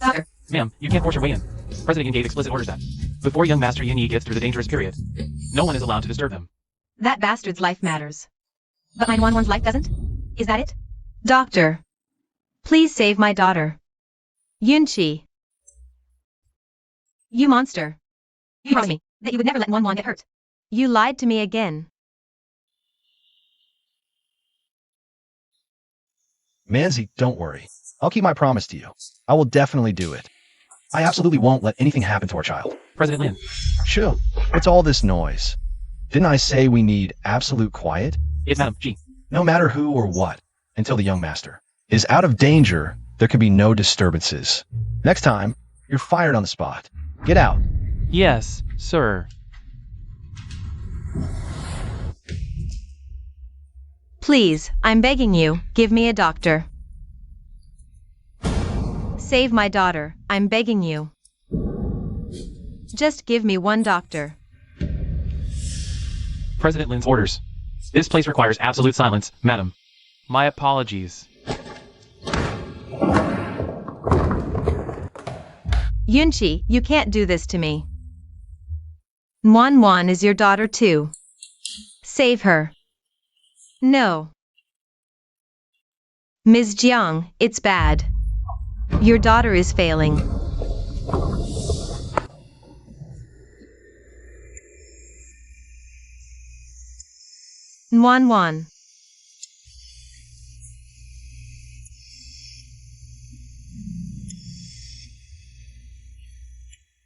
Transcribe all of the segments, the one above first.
Doctor. Ma'am, you can't force your way in. President Yin gave explicit orders that before young Master Yin Yi gets through the dangerous period, no one is allowed to disturb them. That bastard's life matters. But my one's life doesn't? Is that it? Doctor. Please save my daughter. Yunqi. You monster. You promised me that you would never let Wan get hurt. You lied to me again. Manzi, don't worry. I'll keep my promise to you. I will definitely do it. I absolutely won't let anything happen to our child. President Lin. Chill. What's all this noise? Didn't I say we need absolute quiet? It's Madam G. No matter who or what, until the young master is out of danger, there can be no disturbances. Next time, you're fired on the spot. Get out. Yes, sir. Please, I'm begging you, give me a doctor. Save my daughter, I'm begging you. Just give me one doctor. President Lin's orders. This place requires absolute silence, madam. My apologies. Yunqi, you can't do this to me. Wan is your daughter too. Save her. No. Ms. Jiang, it's bad. Your daughter is failing. Wan.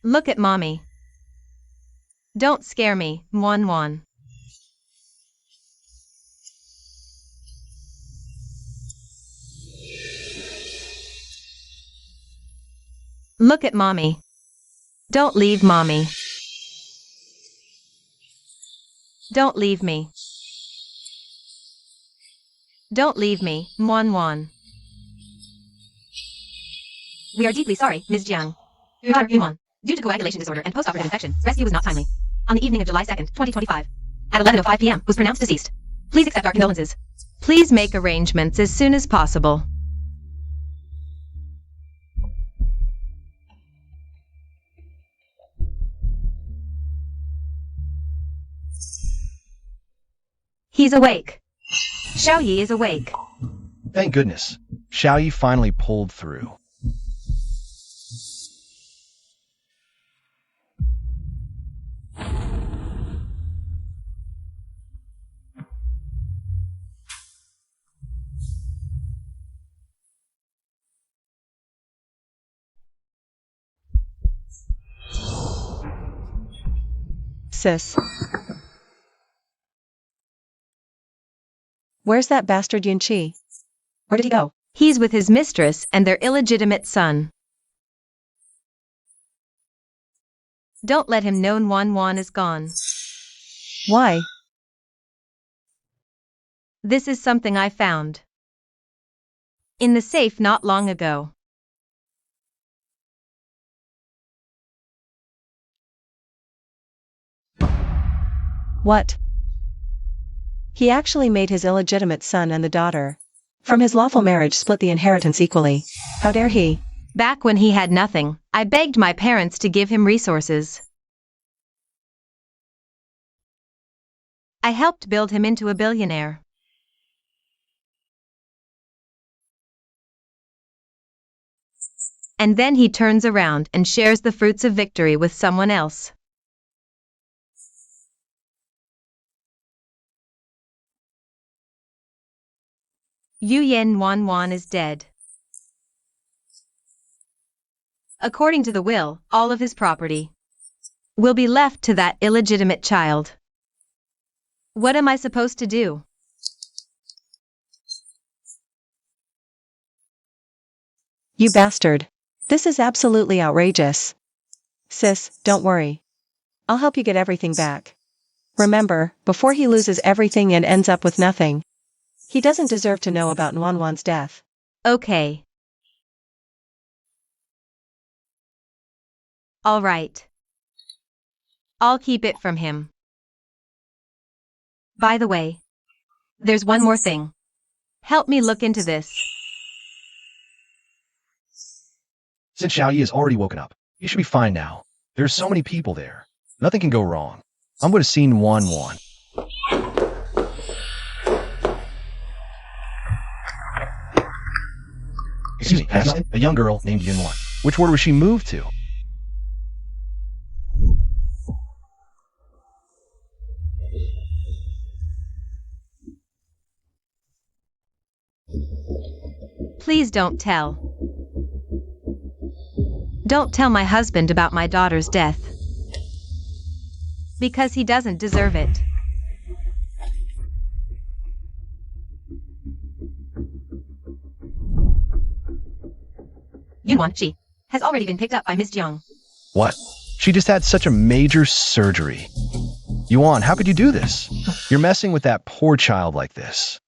Look at mommy. Don't scare me, Wan. Look at mommy. Don't leave mommy. Don't leave me. Don't leave me, Wan. We are deeply sorry, Ms. Jiang. Your daughter, Yunwan, due to coagulation disorder and postoperative infection, rescue was not timely. On the evening of July 2nd, 2025, at 11:05 p.m., was pronounced deceased. Please accept our condolences. Please make arrangements as soon as possible. He's awake. Xiaoyi is awake. Thank goodness. Xiaoyi finally pulled through. Sis. Where's that bastard Yunqi? Where did he go? He's with his mistress and their illegitimate son. Don't let him know Wan is gone. Why? This is something I found in the safe not long ago. What? He actually made his illegitimate son and the daughter from his lawful marriage split the inheritance equally. How dare he? Back when he had nothing, I begged my parents to give him resources. I helped build him into a billionaire. And then he turns around and shares the fruits of victory with someone else. Yuyan Wan is dead. According to the will, all of his property will be left to that illegitimate child. What am I supposed to do? You bastard. This is absolutely outrageous. Sis, don't worry. I'll help you get everything back. Remember, before he loses everything and ends up with nothing, he doesn't deserve to know about Nwanwan's death. Okay. All right. I'll keep it from him. By the way, there's one more thing. Help me look into this. Since Xiaoyi has already woken up, he should be fine now. There's so many people there. Nothing can go wrong. I'm going to scene 1-1. Excuse me, a young girl named Yunwan. Which ward was she moved to? Please don't tell. Don't tell my husband about my daughter's death. Because he doesn't deserve it. Yunwan, she has already been picked up by Miss Jiang. What? She just had such a major surgery. Yuan, how could you do this? You're messing with that poor child like this.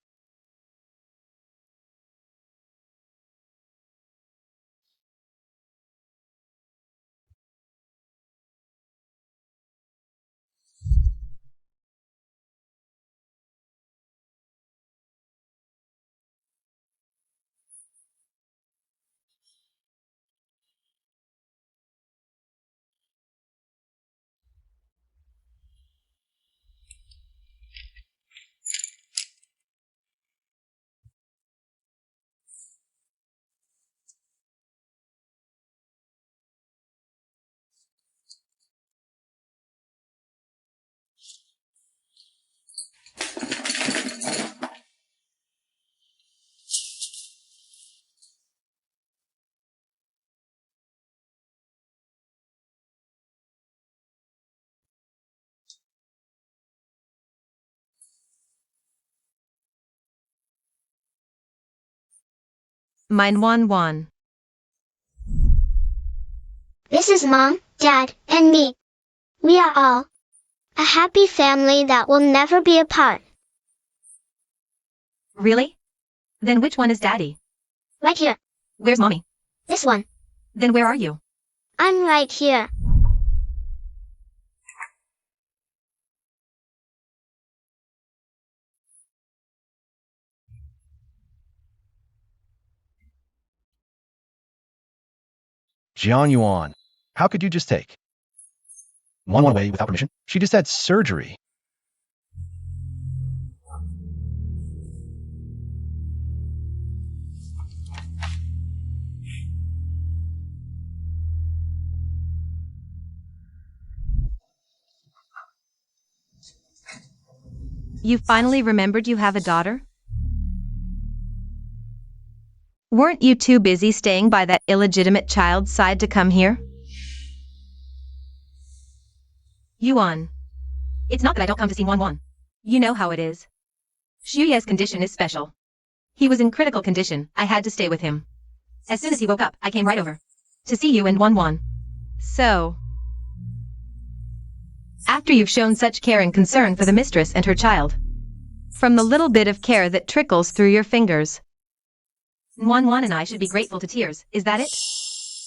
Mine Wan. This is Mom, Dad, and me. We are all a happy family that will never be apart. Really? Then which one is Daddy? Right here. Where's Mommy? This one. Then where are you? I'm right here. Jiang Yuan, how could you just take one away without permission? She just had surgery. You finally remembered you have a daughter? Weren't you too busy staying by that illegitimate child's side to come here? Yuan. It's not that I don't come to see Wan. You know how it is. Xuyu's condition is special. He was in critical condition, I had to stay with him. As soon as he woke up, I came right over. To see you and Wan. So, after you've shown such care and concern for the mistress and her child, from the little bit of care that trickles through your fingers, Wan and I should be grateful to tears, is that it?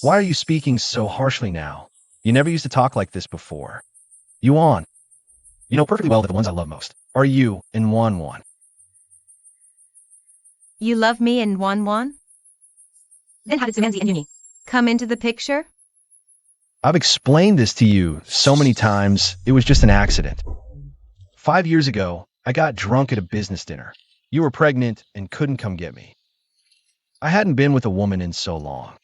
Why are you speaking so harshly now? You never used to talk like this before. Yuan, you know perfectly well that the ones I love most are you and Wan. You love me and Wan? Then how did Sumanzi and Yuni come into the picture? I've explained this to you so many times, it was just an accident. 5 years ago, I got drunk at a business dinner. You were pregnant and couldn't come get me. I hadn't been with a woman in so long.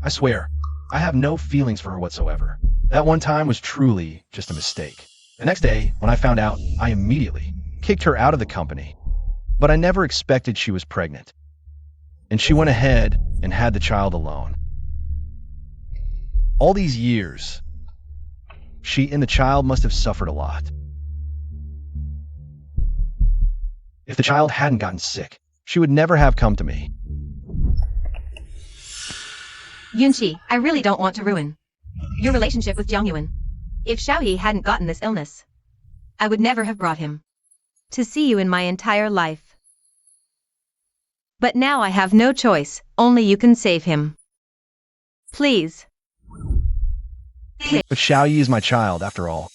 I swear, I have no feelings for her whatsoever. That one time was truly just a mistake. The next day, when I found out, I immediately kicked her out of the company. But I never expected she was pregnant. And she went ahead and had the child alone. All these years, she and the child must have suffered a lot. If the child hadn't gotten sick, she would never have come to me. Yunqi, I really don't want to ruin your relationship with Jiang Yuan. If Xiaoyi hadn't gotten this illness, I would never have brought him to see you in my entire life. But now I have no choice, only you can save him. Please. But Xiaoyi is my child, after all.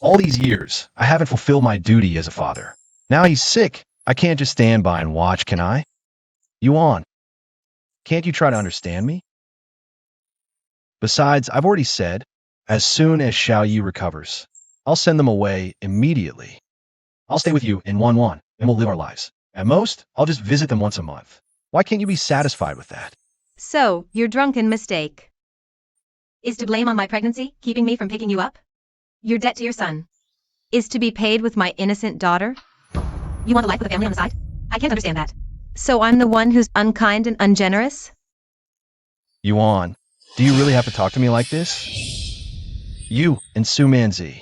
All these years, I haven't fulfilled my duty as a father. Now he's sick. I can't just stand by and watch, can I? Yuan, can't you try to understand me? Besides, I've already said, as soon as Xiaoyi recovers, I'll send them away immediately. I'll stay with you in 1-1, and we'll live our lives. At most, I'll just visit them once a month. Why can't you be satisfied with that? So, your drunken mistake is to blame on my pregnancy, keeping me from picking you up? Your debt to your son is to be paid with my innocent daughter? You want a life with a family on the side? I can't understand that. So I'm the one who's unkind and ungenerous? Yuan, do you really have to talk to me like this? You and Su Manzi.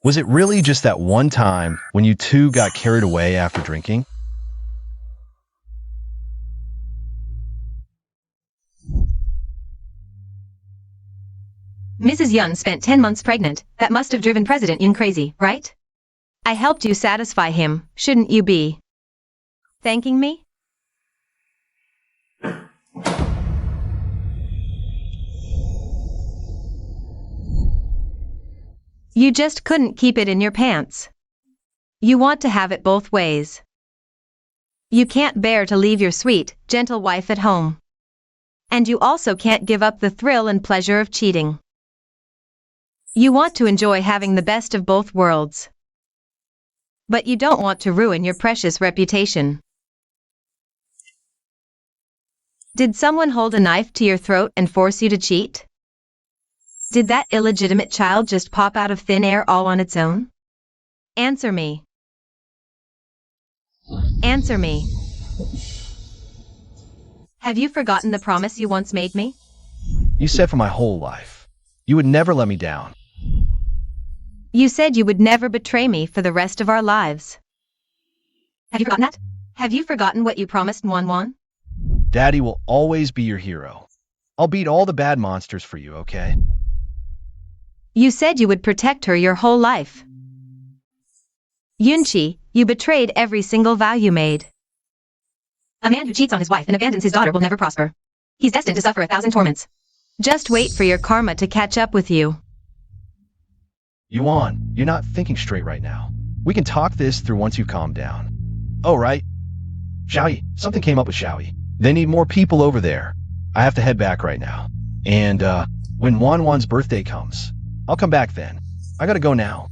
Was it really just that one time when you two got carried away after drinking? Mrs. Yun spent 10 months pregnant. That must have driven President Yun crazy, right? I helped you satisfy him, shouldn't you be thanking me? You just couldn't keep it in your pants. You want to have it both ways. You can't bear to leave your sweet, gentle wife at home. And you also can't give up the thrill and pleasure of cheating. You want to enjoy having the best of both worlds. But you don't want to ruin your precious reputation. Did someone hold a knife to your throat and force you to cheat? Did that illegitimate child just pop out of thin air all on its own? Answer me. Answer me. Have you forgotten the promise you once made me? You said for my whole life, you would never let me down. You said you would never betray me for the rest of our lives. Have you forgotten that? Have you forgotten what you promised, Wan? Daddy will always be your hero. I'll beat all the bad monsters for you, okay? You said you would protect her your whole life. Yunqi, you betrayed every single vow you made. A man who cheats on his wife and abandons his daughter will never prosper. He's destined to suffer 1,000 torments. Just wait for your karma to catch up with you. Yuan, you're not thinking straight right now. We can talk this through once you calm down. Oh, right. Xiaoyi, something came up with Xiaoyi. They need more people over there. I have to head back right now. And, when Wan's birthday comes, I'll come back then. I gotta go now.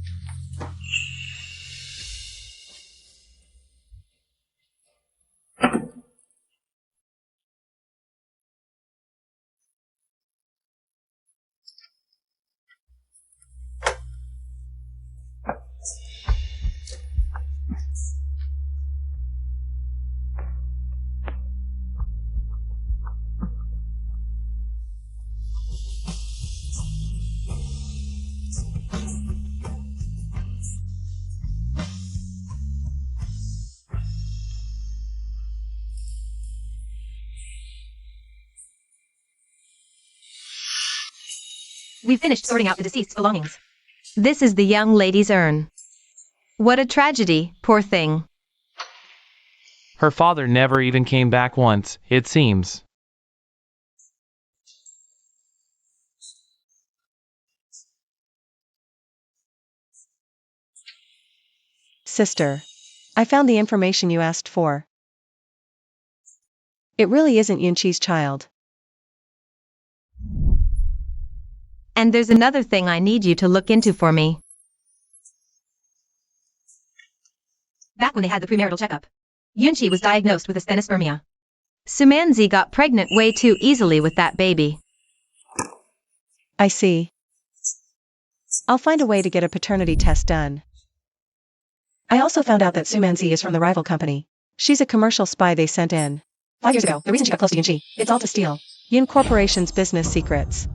We've finished sorting out the deceased's belongings. This is the young lady's urn. What a tragedy, poor thing. Her father never even came back once, it seems. Sister, I found the information you asked for. It really isn't Yunqi's child. And there's another thing I need you to look into for me. Back when they had the premarital checkup, Yunqi was diagnosed with asthenospermia. Sumanzi got pregnant way too easily with that baby. I see. I'll find a way to get a paternity test done. I also found out that Sumanzi is from the rival company. She's a commercial spy they sent in 5 years ago. The reason she got close to Yunqi, it's all to steal Yun Corporation's business secrets.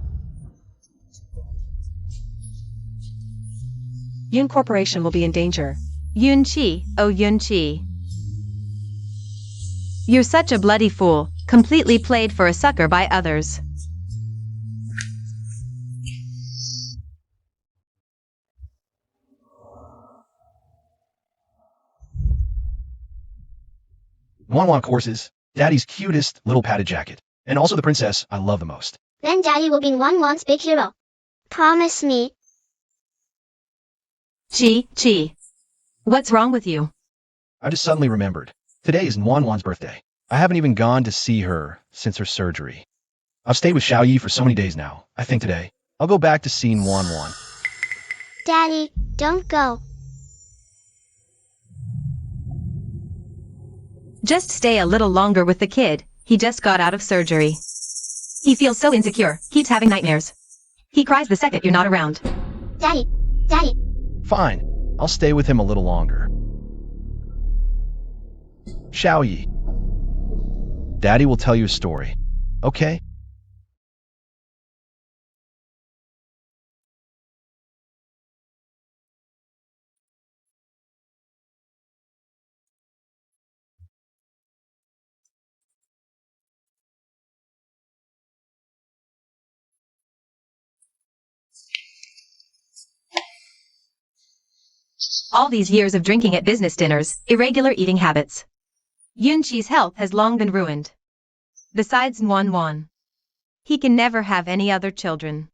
Yun Corporation will be in danger. Yunqi, oh Yunqi. You're such a bloody fool, completely played for a sucker by others. Wan courses, Daddy's cutest little padded jacket, and also the princess I love the most. Then Daddy will be Wan's big hero. Promise me. Chi. What's wrong with you? I just suddenly remembered. Today is Wan's birthday. I haven't even gone to see her since her surgery. I've stayed with Xiaoyi for so many days now. I think today, I'll go back to seeing Wan. Daddy, don't go. Just stay a little longer with the kid. He just got out of surgery. He feels so insecure, keeps having nightmares. He cries the second you're not around. Daddy, Daddy. Fine, I'll stay with him a little longer. Xiaoyi. Daddy will tell you a story, okay? All these years of drinking at business dinners, irregular eating habits. Yunqi's health has long been ruined. Besides Wan, he can never have any other children.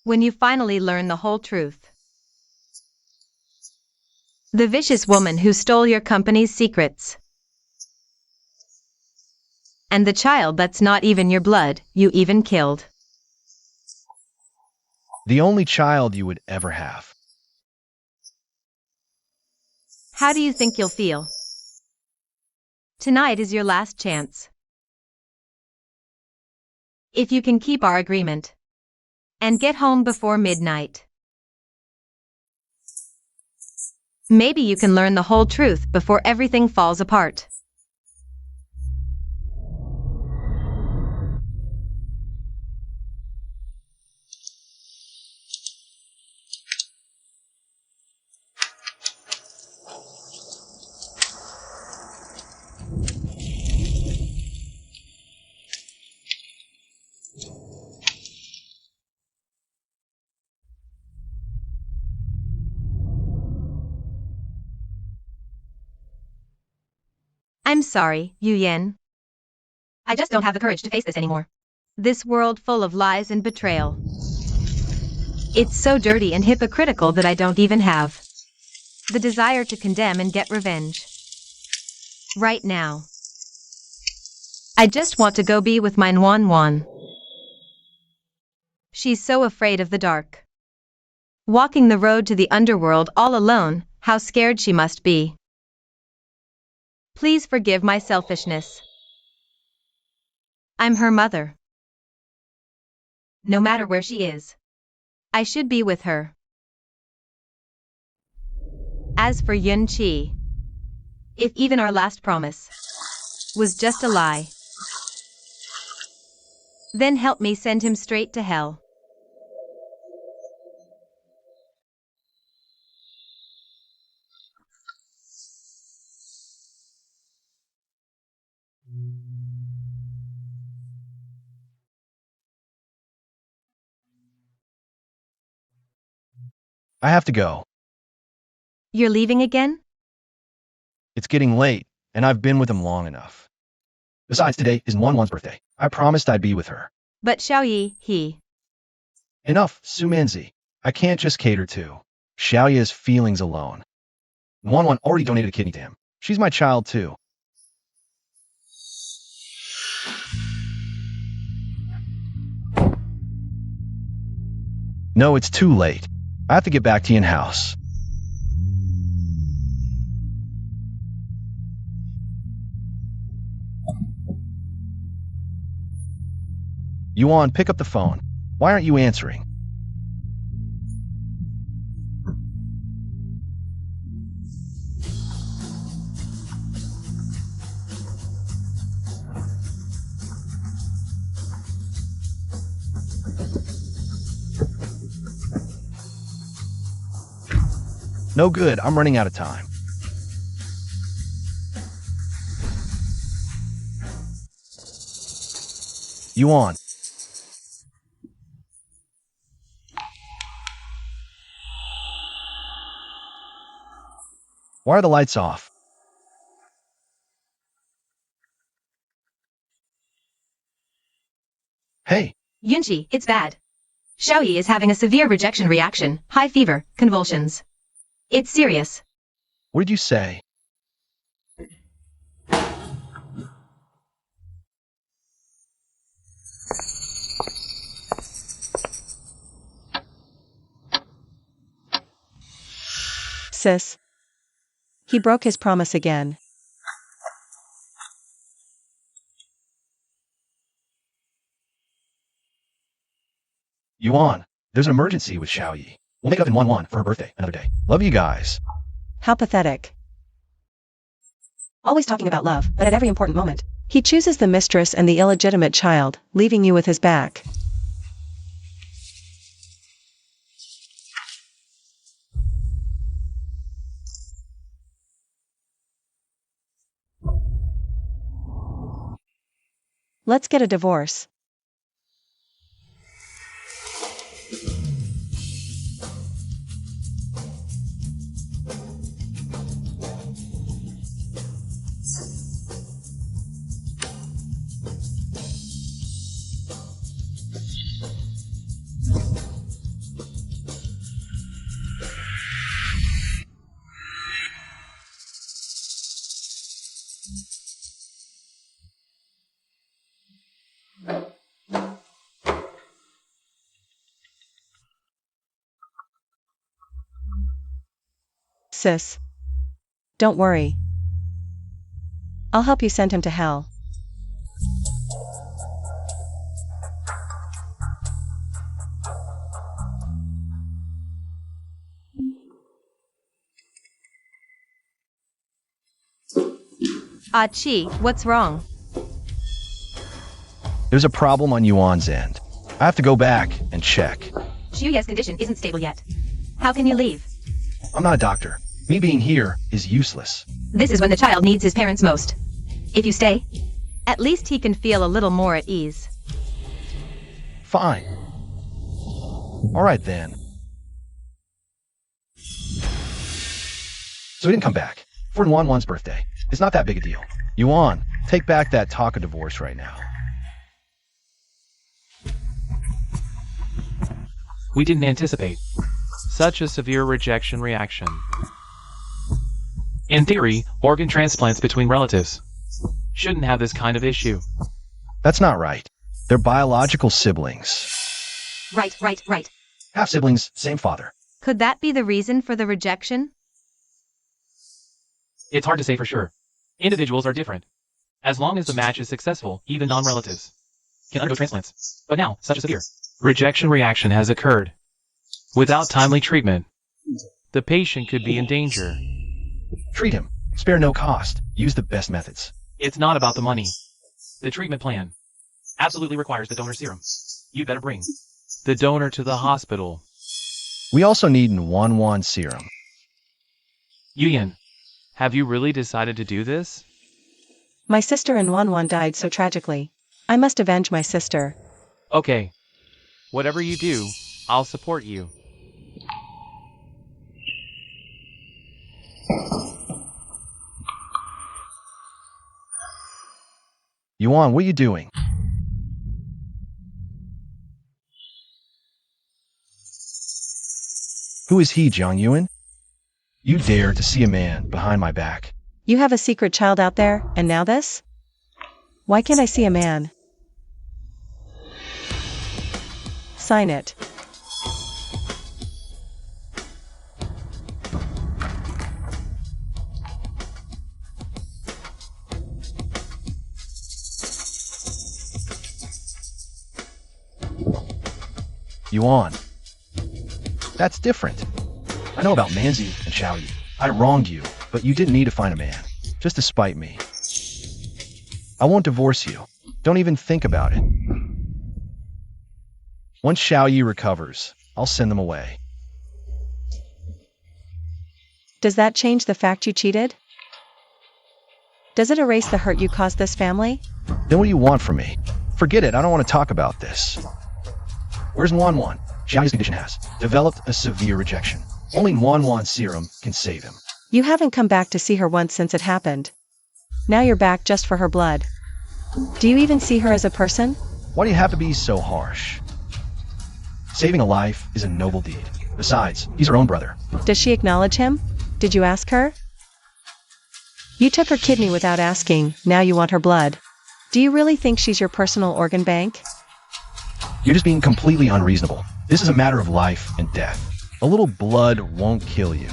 When you finally learn the whole truth. The vicious woman who stole your company's secrets. And the child that's not even your blood, you even killed. The only child you would ever have. How do you think you'll feel? Tonight is your last chance. If you can keep our agreement. And get home before midnight. Maybe you can learn the whole truth before everything falls apart. I'm sorry, Yu Yan. I just don't have the courage to face this anymore. This world full of lies and betrayal. It's so dirty and hypocritical that I don't even have the desire to condemn and get revenge. Right now. I just want to go be with my Wan. She's so afraid of the dark. Walking the road to the underworld all alone, how scared she must be. Please forgive my selfishness. I'm her mother. No matter where she is, I should be with her. As for Yunqi, if even our last promise was just a lie, then help me send him straight to hell. I have to go. You're leaving again? It's getting late, and I've been with him long enough. Besides, today is Wan's birthday. I promised I'd be with her. But Xiaoyi, he. Enough, Sumanzi. I can't just cater to Xiaoya's feelings alone. Wan already donated a kidney to him. She's my child too. No, it's too late. I have to get back to Yin house. Yuan, pick up the phone. Why aren't you answering? No good, I'm running out of time. Yuan. Why are the lights off? Hey, Yunji, it's bad. Xiaoyi is having a severe rejection reaction, high fever, convulsions. It's serious. what did you say? Sis. He broke his promise again. Yuan, there's an emergency with Xiaoyi. We'll make up in 1-1 for her birthday another day. Love you guys. How pathetic. Always talking about love, but at every important moment. He chooses the mistress and the illegitimate child, leaving you with his back. Let's get a divorce. Sis. Don't worry. I'll help you send him to hell. Chi, what's wrong? There's a problem on Yuan's end. I have to go back and check. Xiuye's condition isn't stable yet. How can you leave? I'm not a doctor. Me being here is useless. This is when the child needs his parents most. If you stay, at least he can feel a little more at ease. Fine. All right then. So he didn't come back. For Yuan's birthday. It's not that big a deal. Yuan, take back that talk of divorce right now. We didn't anticipate such a severe rejection reaction. In theory, organ transplants between relatives shouldn't have this kind of issue. That's not right. They're biological siblings. Right. Half siblings, same father. Could that be the reason for the rejection? It's hard to say for sure. Individuals are different. As long as the match is successful, even non-relatives can undergo transplants. But now, such a severe rejection reaction has occurred. Without timely treatment, the patient could be in danger. Treat him. Spare no cost. Use the best methods. It's not about the money. The treatment plan absolutely requires the donor serum. You'd better bring the donor to the hospital. We also need Yuan serum. Yuyan, have you really decided to do this? My sister and Wan died so tragically. I must avenge my sister. Okay. Whatever you do, I'll support you. Yuan, what are you doing? Who is he, Jiang Yuan? You dare to see a man behind my back. You have a secret child out there, and now this? Why can't I see a man? Sign it. Yuan. That's different. I know about Manzi and Xiaoyi. I wronged you, but you didn't need to find a man, just to spite me. I won't divorce you. Don't even think about it. Once Xiaoyi recovers, I'll send them away. Does that change the fact you cheated? Does it erase the hurt you caused this family? Then what do you want from me? Forget it, I don't want to talk about this. Where's Wan? Xiaoyi's condition has developed a severe rejection. Only Wan serum can save him. You haven't come back to see her once since it happened. Now you're back just for her blood. Do you even see her as a person? Why do you have to be so harsh? Saving a life is a noble deed. Besides, he's her own brother. Does she acknowledge him? Did you ask her? You took her kidney without asking, now you want her blood. Do you really think she's your personal organ bank? You're just being completely unreasonable. This is a matter of life and death. A little blood won't kill you.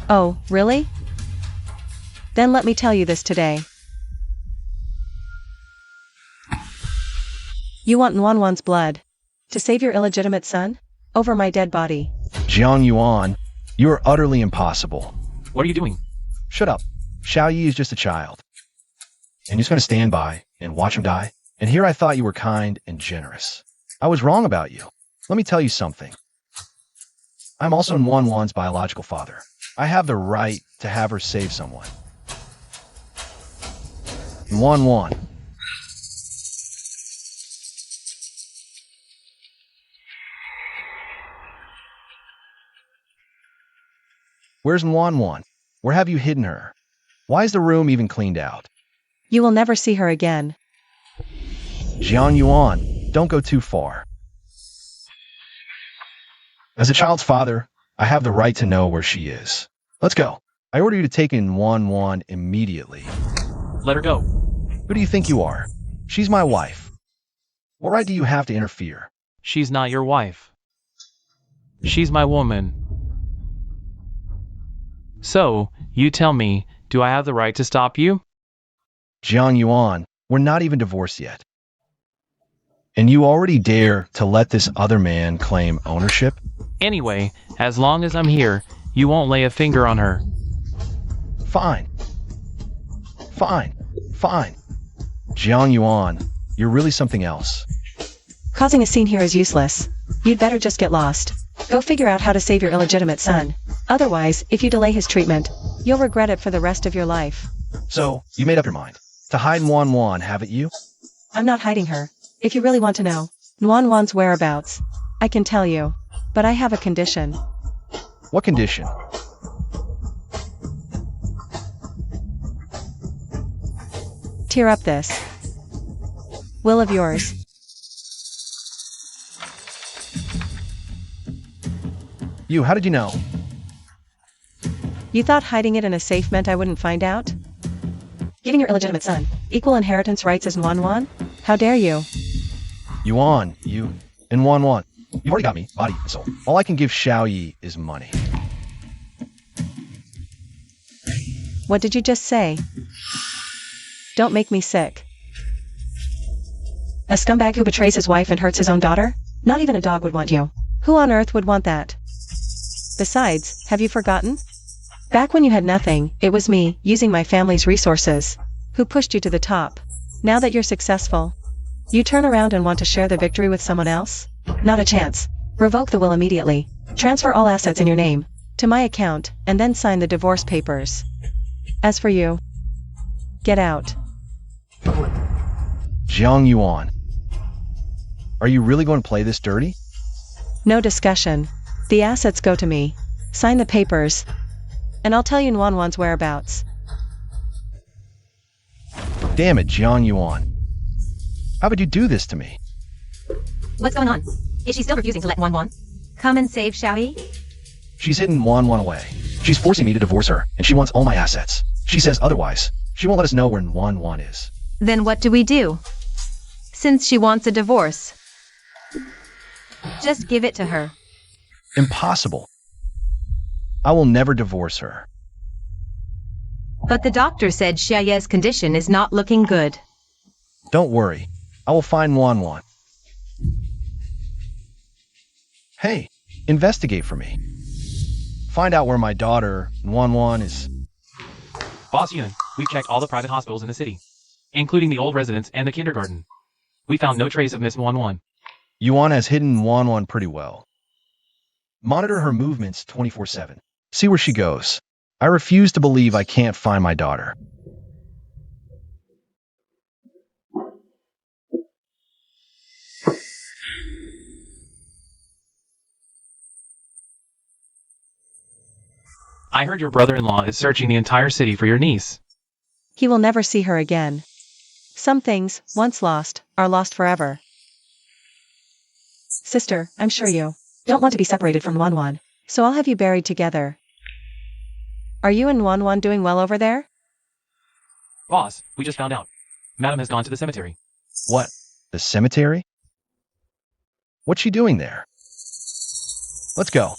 Oh, really? Then let me tell you this today. You want Wan's blood. To save your illegitimate son? Over my dead body. Jiang Yuan, you are utterly impossible. What are you doing? Shut up. Xiaoyi is just a child. And you're just going to stand by and watch him die? And here I thought you were kind and generous. I was wrong about you. Let me tell you something. I'm also Wan's biological father. I have the right to have her save someone. Wan. Where's Wan? Where have you hidden her? Why is the room even cleaned out? You will never see her again. Jiang Yuan, don't go too far. As a child's father, I have the right to know where she is. Let's go. I order you to take in Wan immediately. Let her go. Who do you think you are? She's my wife. What right do you have to interfere? She's not your wife. She's my woman. So, you tell me, do I have the right to stop you? Jiang Yuan, we're not even divorced yet. And you already dare to let this other man claim ownership? Anyway, as long as I'm here, you won't lay a finger on her. Fine. Jiang Yuan, you're really something else. Causing a scene here is useless. You'd better just get lost. Go figure out how to save your illegitimate son. Otherwise, if you delay his treatment, you'll regret it for the rest of your life. So, you made up your mind. To hide Wan, haven't you? I'm not hiding her. If you really want to know Wan's whereabouts, I can tell you. But I have a condition. What condition? Tear up this will of yours. How did you know? You thought hiding it in a safe meant I wouldn't find out? Giving your illegitimate son equal inheritance rights as Wan? How dare you? Yuan, and Wan. You've already got me, body and soul. All I can give Xiaoyi is money. What did you just say? Don't make me sick. A scumbag who betrays his wife and hurts his own daughter? Not even a dog would want you. Who on earth would want that? Besides, have you forgotten? Back when you had nothing, it was me, using my family's resources, who pushed you to the top. Now that you're successful, you turn around and want to share the victory with someone else? Not a chance. Revoke the will immediately. Transfer all assets in your name to my account, and then sign the divorce papers. As for you, get out. Jiang Yuan, are you really going to play this dirty? No discussion. The assets go to me. Sign the papers, and I'll tell you Wan's whereabouts. Damn it, Jiang Yuan. How would you do this to me? What's going on? Is she still refusing to let Wan come and save Xiaoyi? She's hidden Wan away. She's forcing me to divorce her, and she wants all my assets. She says otherwise. She won't let us know where Wan is. Then what do we do? Since she wants a divorce, just give it to her. Impossible. I will never divorce her. But the doctor said Xiaoyi's condition is not looking good. Don't worry. I will find Wan. Hey, investigate for me. Find out where my daughter, Wan is. Boss Yun, we've checked all the private hospitals in the city, including the old residence and the kindergarten. We found no trace of Miss Wan. Yuan has hidden Wan pretty well. Monitor her movements 24/7. See where she goes. I refuse to believe I can't find my daughter. I heard your brother-in-law is searching the entire city for your niece. He will never see her again. Some things, once lost, are lost forever. Sister, I'm sure you don't want to be separated from Wanwan, so I'll have you buried together. Are you and Wanwan doing well over there? Boss, we just found out. Madam has gone to the cemetery. What? The cemetery? What's she doing there? Let's go.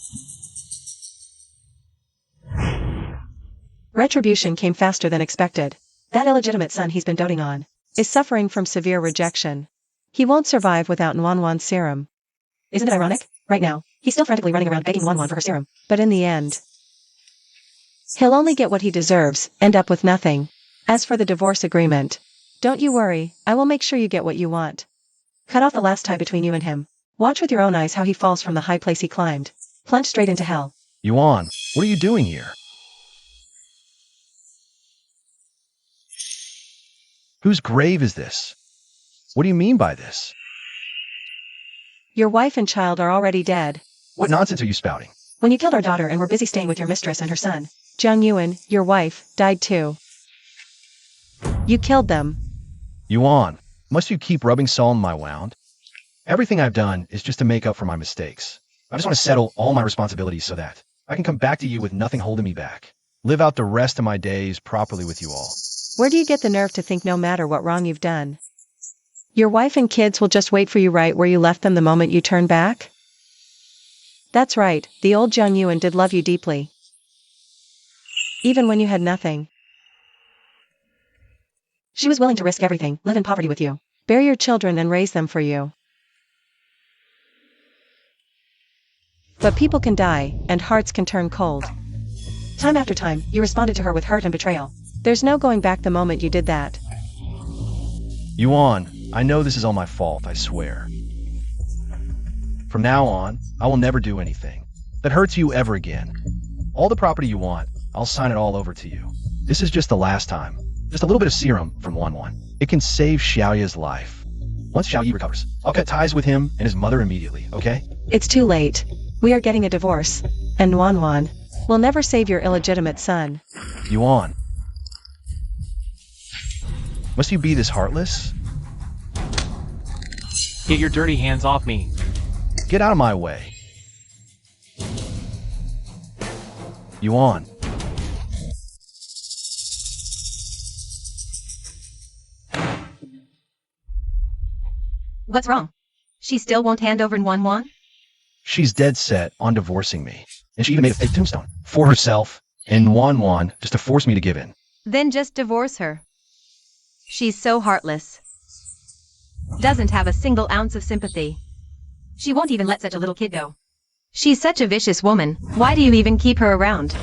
Retribution came faster than expected. That illegitimate son he's been doting on is suffering from severe rejection. He won't survive without Wanwan's serum. Isn't it ironic? Right now, he's still frantically running around begging Wanwan for her serum. But in the end, he'll only get what he deserves, end up with nothing. As for the divorce agreement, don't you worry, I will make sure you get what you want. Cut off the last tie between you and him. Watch with your own eyes how he falls from the high place he climbed. Plunge straight into hell. Yuan, what are you doing here? Whose grave is this? What do you mean by this? Your wife and child are already dead. What nonsense are you spouting? When you killed our daughter and were busy staying with your mistress and her son, Jiang Yuan, your wife, died too. You killed them. Yuan, must you keep rubbing salt in my wound? Everything I've done is just to make up for my mistakes. I just want to settle all my responsibilities so that I can come back to you with nothing holding me back. Live out the rest of my days properly with you all. Where do you get the nerve to think no matter what wrong you've done, your wife and kids will just wait for you right where you left them the moment you turn back? That's right, the old Jiang Yuan did love you deeply. Even when you had nothing. She was willing to risk everything, live in poverty with you, bear your children and raise them for you. But people can die, and hearts can turn cold. Time after time, you responded to her with hurt and betrayal. There's no going back the moment you did that. Yuan, I know this is all my fault, I swear. From now on, I will never do anything that hurts you ever again. All the property you want, I'll sign it all over to you. This is just the last time. Just a little bit of serum from Wanwan. It can save Xiaoya's life. Once Xiaoyi recovers, I'll cut ties with him and his mother immediately, okay? It's too late. We are getting a divorce, and Wanwan will never save your illegitimate son. Yuan. Must you be this heartless? Get your dirty hands off me. Get out of my way. Yuan. What's wrong? She still won't hand over Wanwan? She's dead set on divorcing me. And she even made a fake tombstone for herself and Wanwan just to force me to give in. Then just divorce her. She's so heartless. Doesn't have a single ounce of sympathy. She won't even let such a little kid go. She's such a vicious woman. Why do you even keep her around?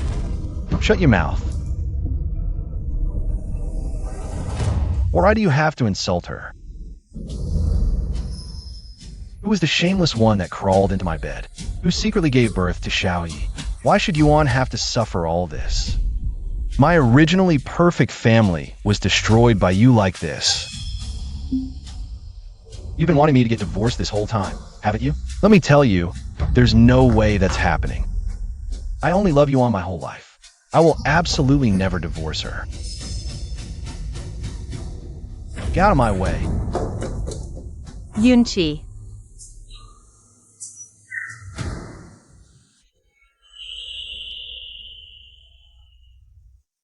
Shut your mouth. Why do you have to insult her? Who was the shameless one that crawled into my bed? Who secretly gave birth to Xiaoyi? Why should Yuan have to suffer all this? My originally perfect family was destroyed by you like this. You've been wanting me to get divorced this whole time, haven't you? Let me tell you, there's no way that's happening. I only love Yuan my whole life. I will absolutely never divorce her. Get out of my way. Yunqi.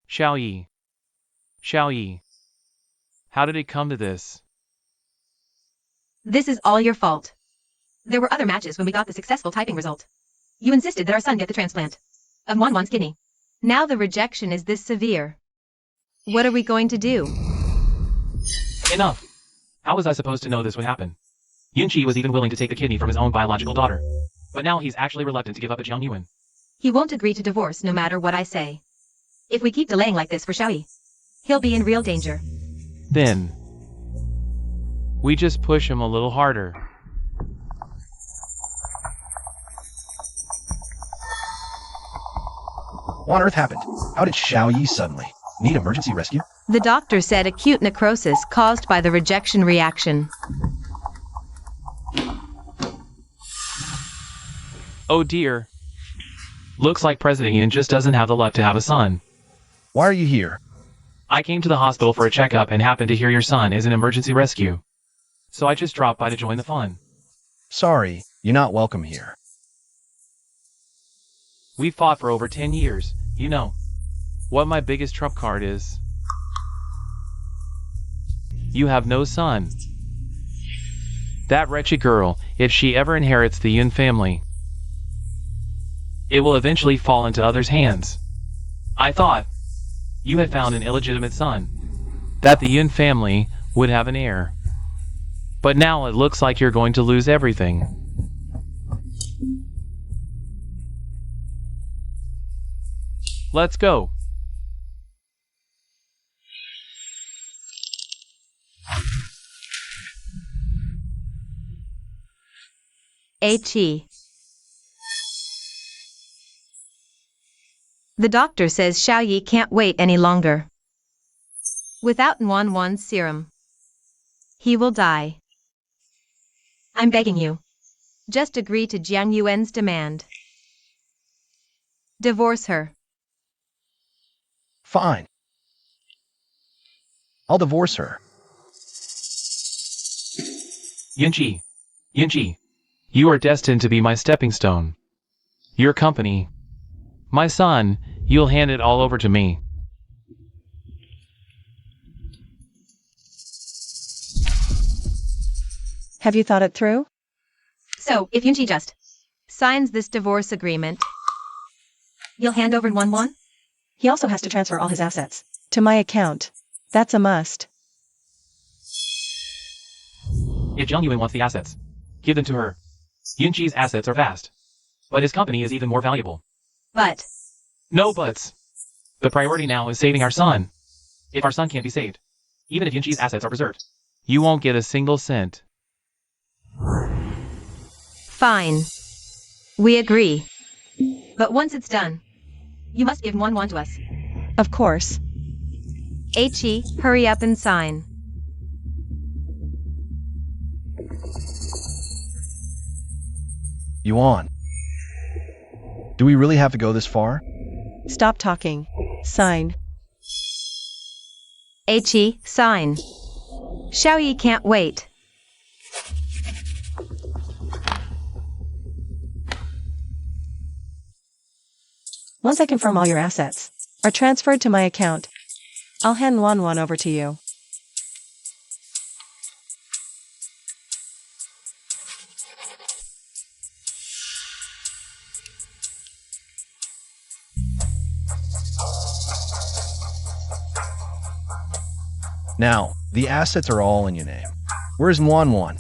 Xiaoyi. Xiaoyi. How did it come to this? This is all your fault. There were other matches when we got the successful typing result. You insisted that our son get the transplant of Wanwan's kidney. Now the rejection is this severe. What are we going to do? Enough. How was I supposed to know this would happen? Yunqi was even willing to take the kidney from his own biological daughter. But now he's actually reluctant to give up a Jiang Yuan. He won't agree to divorce no matter what I say. If we keep delaying like this for Xiaoyi, he'll be in real danger. Then we just push him a little harder. What on earth happened? How did Xiaoyi suddenly need emergency rescue? The doctor said acute necrosis caused by the rejection reaction. Oh dear. Looks like President Ian just doesn't have the luck to have a son. Why are you here? I came to the hospital for a checkup and happened to hear your son is an emergency rescue. So I just dropped by to join the fun. Sorry, you're not welcome here. We've fought for over 10 years, you know. What my biggest trump card is. You have no son. That wretched girl, if she ever inherits the Yun family, it will eventually fall into others' hands. I thought you had found an illegitimate son, that the Yun family would have an heir. But now it looks like you're going to lose everything. Let's go. H.E. The doctor says Xiaoyi can't wait any longer. Without Wanwan's serum, he will die. I'm begging you. Just agree to Jiang Yuan's demand. Divorce her. Fine. I'll divorce her. Yunji, you are destined to be my stepping stone. Your company. My son, you'll hand it all over to me. Have you thought it through? So, if Yunji just signs this divorce agreement, you'll hand over Wanwan? He also has to transfer all his assets to my account. That's a must. If Jiang Yuan wants the assets, give them to her. Yunji's assets are vast, but his company is even more valuable. But No buts. The priority now is saving our son. If our son can't be saved, even if Yunji's assets are preserved, you won't get a single cent. fine. We agree. But once it's done, you must give Wanwan to us. Of course. H.E., hurry up and sign. Yuan. Do we really have to go this far? Stop talking. Sign. H.E., sign. Xiaoyi can't wait. Once I confirm all your assets are transferred to my account, I'll hand Wanwan over to you. Now, the assets are all in your name. Where's Wanwan?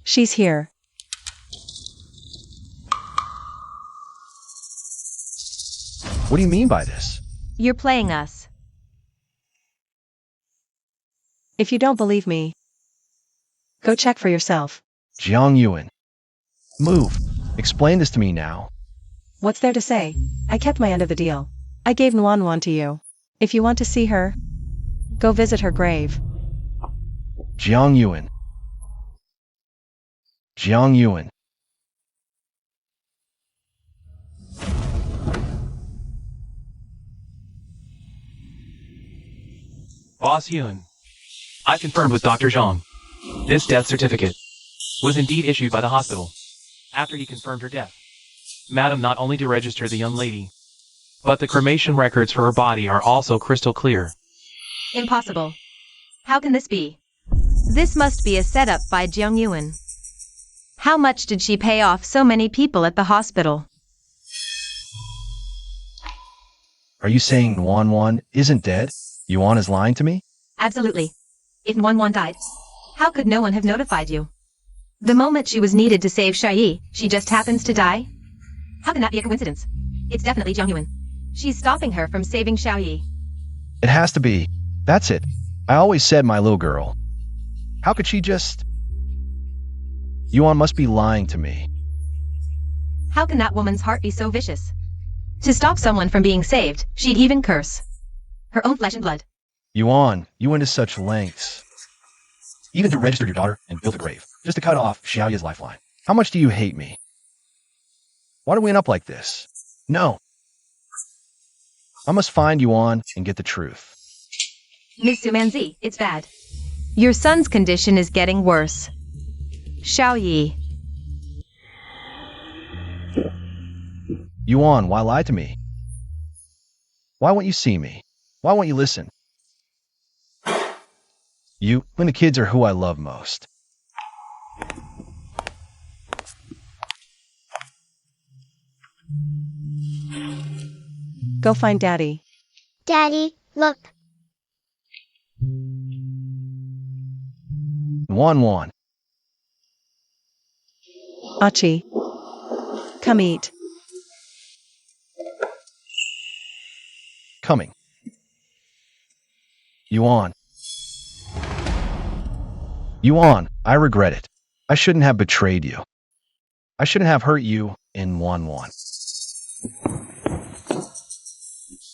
She's here. What do you mean by this? You're playing us. If you don't believe me, go check for yourself. Jiang Yuan. Move. Explain this to me now. What's there to say? I kept my end of the deal. I gave Wanwan to you. If you want to see her, go visit her grave. Jiang Yuan. Jiang Yuan. Boss Yun, I confirmed with Dr. Zhang. This death certificate was indeed issued by the hospital after he confirmed her death. Madam not only to register the young lady, but the cremation records for her body are also crystal clear. Impossible. How can this be? This must be a setup by Jiang Yuan. How much did she pay off so many people at the hospital? Are you saying Wanwan isn't dead? Yuan is lying to me? Absolutely. If Wanwan died, how could no one have notified you? The moment she was needed to save Xiaoyi, she just happens to die? How can that be a coincidence? It's definitely Jiang Yuan. She's stopping her from saving Xiaoyi. It has to be. That's it. I always said my little girl. How could she just... Yuan must be lying to me. How can that woman's heart be so vicious? To stop someone from being saved, she'd even curse her own flesh and blood. Yuan, you went to such lengths. even to register your daughter and build a grave, just to cut off Xiaoye's lifeline. How much do you hate me? Why did we end up like this? No. I must find Yuan and get the truth. Ms. Sumanzi, it's bad. Your son's condition is getting worse. Xiaoyi. Yuan, why lie to me? Why won't you see me? Why won't you listen? You and the kids are who I love most. Go find Daddy. Daddy, look. Wan. Achi. Come eat. Coming. Yuan, I regret it. I shouldn't have betrayed you. I shouldn't have hurt you in Wan.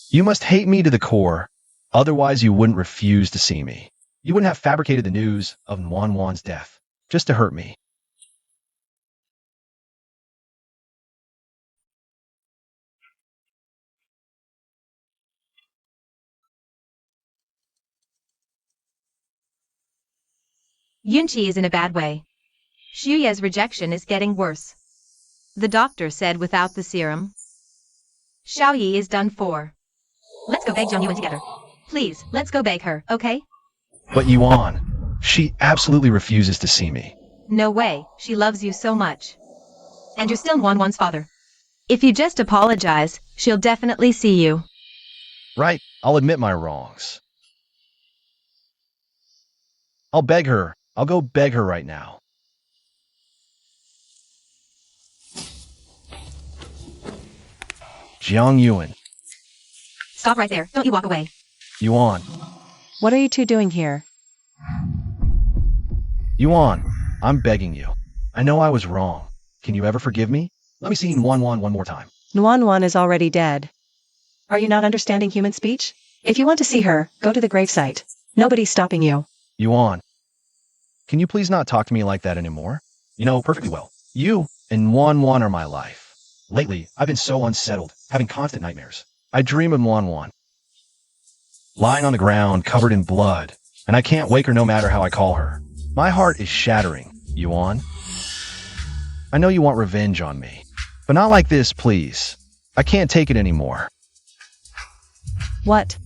You must hate me to the core, otherwise you wouldn't refuse to see me. You wouldn't have fabricated the news of Wan's death, just to hurt me. Yunqi is in a bad way. Xuye's rejection is getting worse. The doctor said without the serum. Xiaoyi is done for. Let's go beg Jiang Yuan together. Please, let's go beg her, okay? But Yuan, she absolutely refuses to see me. No way, she loves you so much. And you're still Wan's father. If you just apologize, she'll definitely see you. Right, I'll admit my wrongs. I'll beg her. I'll go beg her right now. Jiang Yuan. Stop right there, don't you walk away. Yuan. What are you two doing here? Yuan, I'm begging you. I know I was wrong. Can you ever forgive me? Let me see Wan one more time. Nuan is already dead. Are you not understanding human speech? If you want to see her, go to the gravesite. Nobody's stopping you. Yuan. Can you please not talk to me like that anymore? You know perfectly well. You and Wan are my life. Lately, I've been so unsettled, having constant nightmares. I dream of Wan. Lying on the ground, covered in blood, and I can't wake her no matter how I call her. My heart is shattering, Yuan. I know you want revenge on me, but not like this, please. I can't take it anymore. What?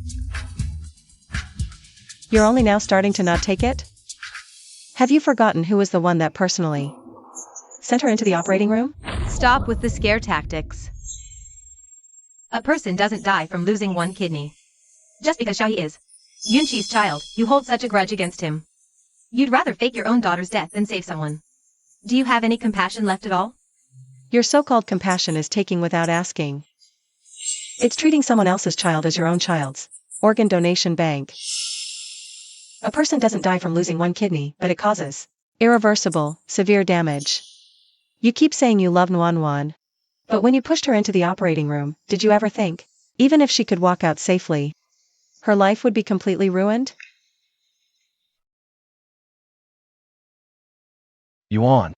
You're only now starting to not take it? Have you forgotten who was the one that personally sent her into the operating room? Stop with the scare tactics. A person doesn't die from losing one kidney. Just because Xiaoyi is Yunqi's child, you hold such a grudge against him. You'd rather fake your own daughter's death than save someone. Do you have any compassion left at all? Your so-called compassion is taking without asking. It's treating someone else's child as your own child's. Organ donation bank. A person doesn't die from losing one kidney, but it causes irreversible, severe damage. You keep saying you love Wan, but when you pushed her into the operating room, did you ever think, even if she could walk out safely, her life would be completely ruined? Yuan.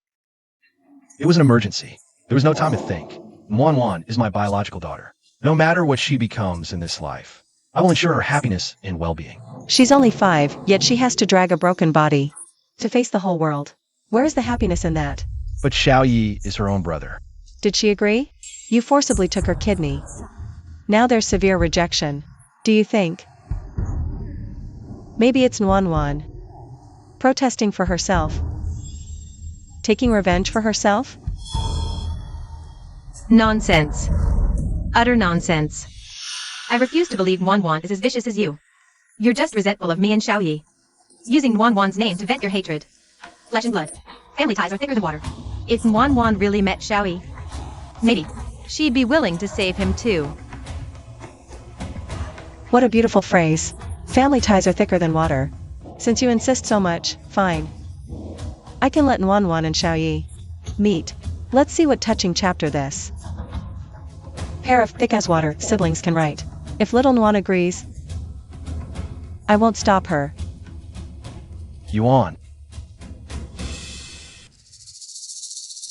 It was an emergency. There was no time to think. Wan is my biological daughter. No matter what she becomes in this life, I will ensure her happiness and well-being. She's only 5, yet she has to drag a broken body to face the whole world. Where is the happiness in that? But Xiaoyi is her own brother. Did she agree? You forcibly took her kidney. Now there's severe rejection. Do you think? Maybe it's Wan. Protesting for herself. Taking revenge for herself? Nonsense. Utter nonsense. I refuse to believe Wan is as vicious as you. You're just resentful of me and Xiaoyi. Using Wan's name to vent your hatred. Flesh and blood. Family ties are thicker than water. If Wan really met Xiaoyi, Maybe. she'd be willing to save him too. What a beautiful phrase. Family ties are thicker than water. Since you insist so much, fine. I can let Wan and Xiaoyi meet. Let's see what touching chapter this. Pair of thick as water siblings can write. If little Nuan agrees, I won't stop her. Yuan.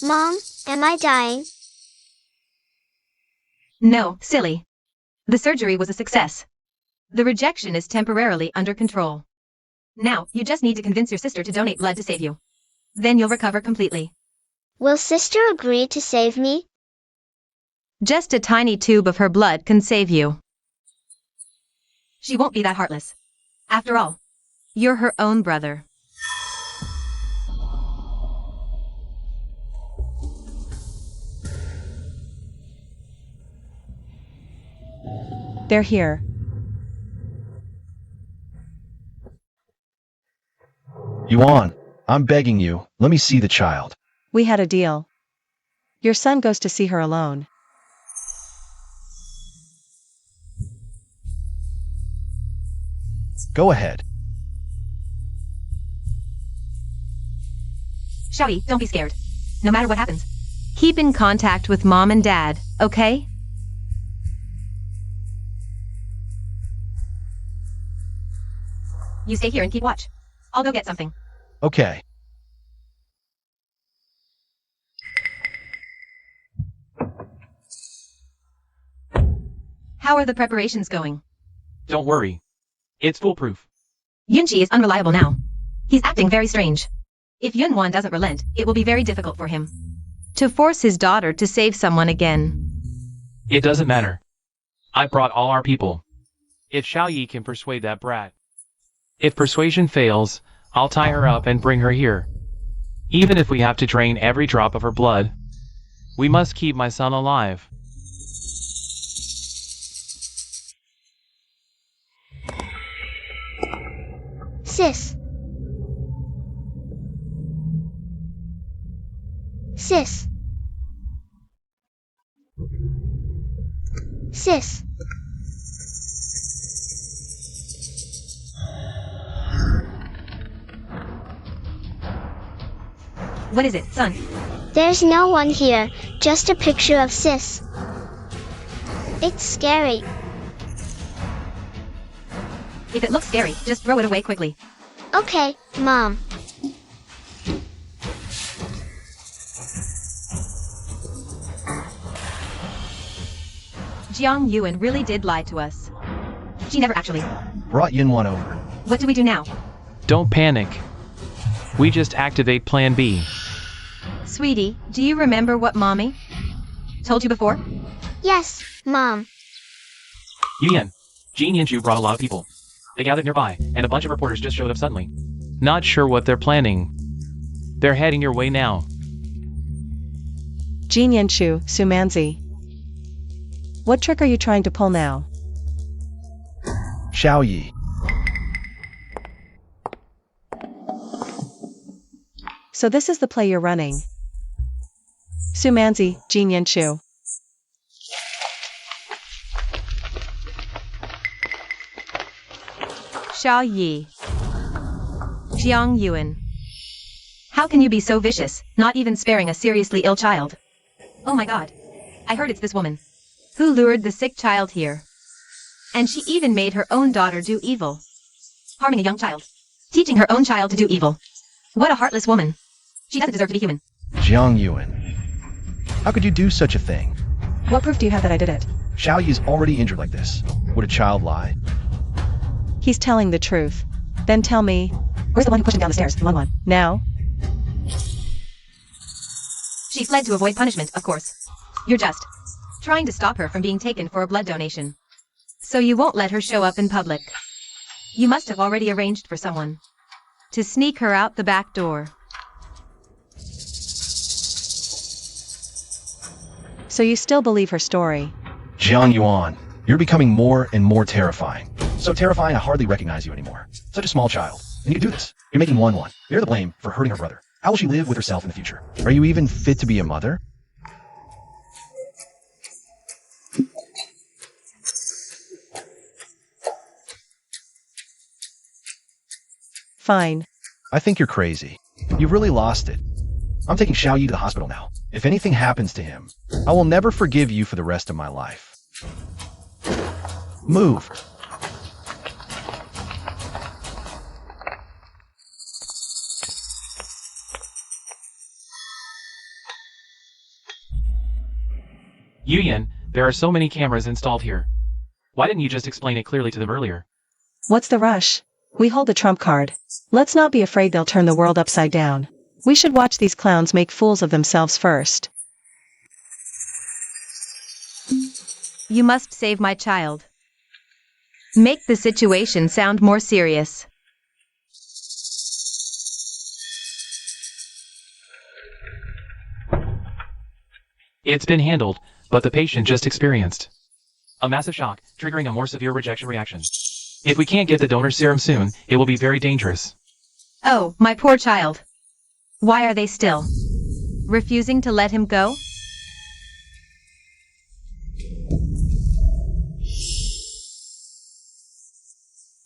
Mom, am I dying? No, silly. The surgery was a success. The rejection is temporarily under control. Now, you just need to convince your sister to donate blood to save you. Then you'll recover completely. Will sister agree to save me? Just a tiny tube of her blood can save you. She won't be that heartless. After all, You're her own brother. They're here. Yuan, I'm begging you, let me see the child. We had a deal. Your son goes to see her alone. Go ahead. Xiaoyi, don't be scared. No matter what happens. Keep in contact with Mom and Dad, okay? You stay here and keep watch. I'll go get something. Okay. How are the preparations going? Don't worry. It's foolproof. Yunqi is unreliable now. He's acting very strange. If Yunwan doesn't relent, it will be very difficult for him. To force his daughter to save someone again. It doesn't matter. I brought all our people. If Xiaoyi can persuade that brat. If persuasion fails, I'll tie her up and bring her here. Even if we have to drain every drop of her blood, we must keep my son alive. Sis. Sis. Sis. What is it, son? There's no one here, just a picture of Sis. It's scary. If it looks scary, just throw it away quickly. Okay, Mom. Jiang Yuan really did lie to us. She never actually. Brought Yunwan over. What do we do now? Don't panic. We just activate Plan B. Sweetie, do you remember what Mommy? Told you before? Yes, Mom. Yuyan, Jean Yanju brought a lot of people. They gathered nearby, and a bunch of reporters just showed up suddenly. Not sure what they're planning. They're heading your way now. Jin Yanshu, Sumanzi. What trick are you trying to pull now? Xiaoyi. So this is the play you're running. Sumanzi, Jin Yanshu. Xiaoyi. Jiang Yuan. How can you be so vicious, not even sparing a seriously ill child? Oh my god. I heard it's this woman. Who lured the sick child here? And she even made her own daughter do evil. Harming a young child. Teaching her own child to do evil. What a heartless woman. She doesn't deserve to be human. Jiang Yuan. How could you do such a thing? What proof do you have that I did it? Xiaoyi is already injured like this. Would a child lie? He's telling the truth. Then tell me. Where's the one who pushed him down the stairs? One. Now? She fled to avoid punishment, of course. You're just trying to stop her from being taken for a blood donation. So you won't let her show up in public. You must have already arranged for someone to sneak her out the back door. So you still believe her story? Jiang Yuan, you're becoming more and more terrifying. So terrifying I hardly recognize you anymore. Such a small child. And you can do this. You're making one. Bear the blame for hurting her brother. How will she live with herself in the future? Are you even fit to be a mother? Fine. I think you're crazy. You've really lost it. I'm taking Xiaoyi to the hospital now. If anything happens to him, I will never forgive you for the rest of my life. Move. Yuyan, there are so many cameras installed here. Why didn't you just explain it clearly to them earlier? What's the rush? We hold the trump card. Let's not be afraid they'll turn the world upside down. We should watch these clowns make fools of themselves first. You must save my child. Make the situation sound more serious. It's been handled, but the patient just experienced a massive shock, triggering a more severe rejection reaction. If we can't get the donor serum soon, it will be very dangerous. Oh, my poor child. Why are they still refusing to let him go?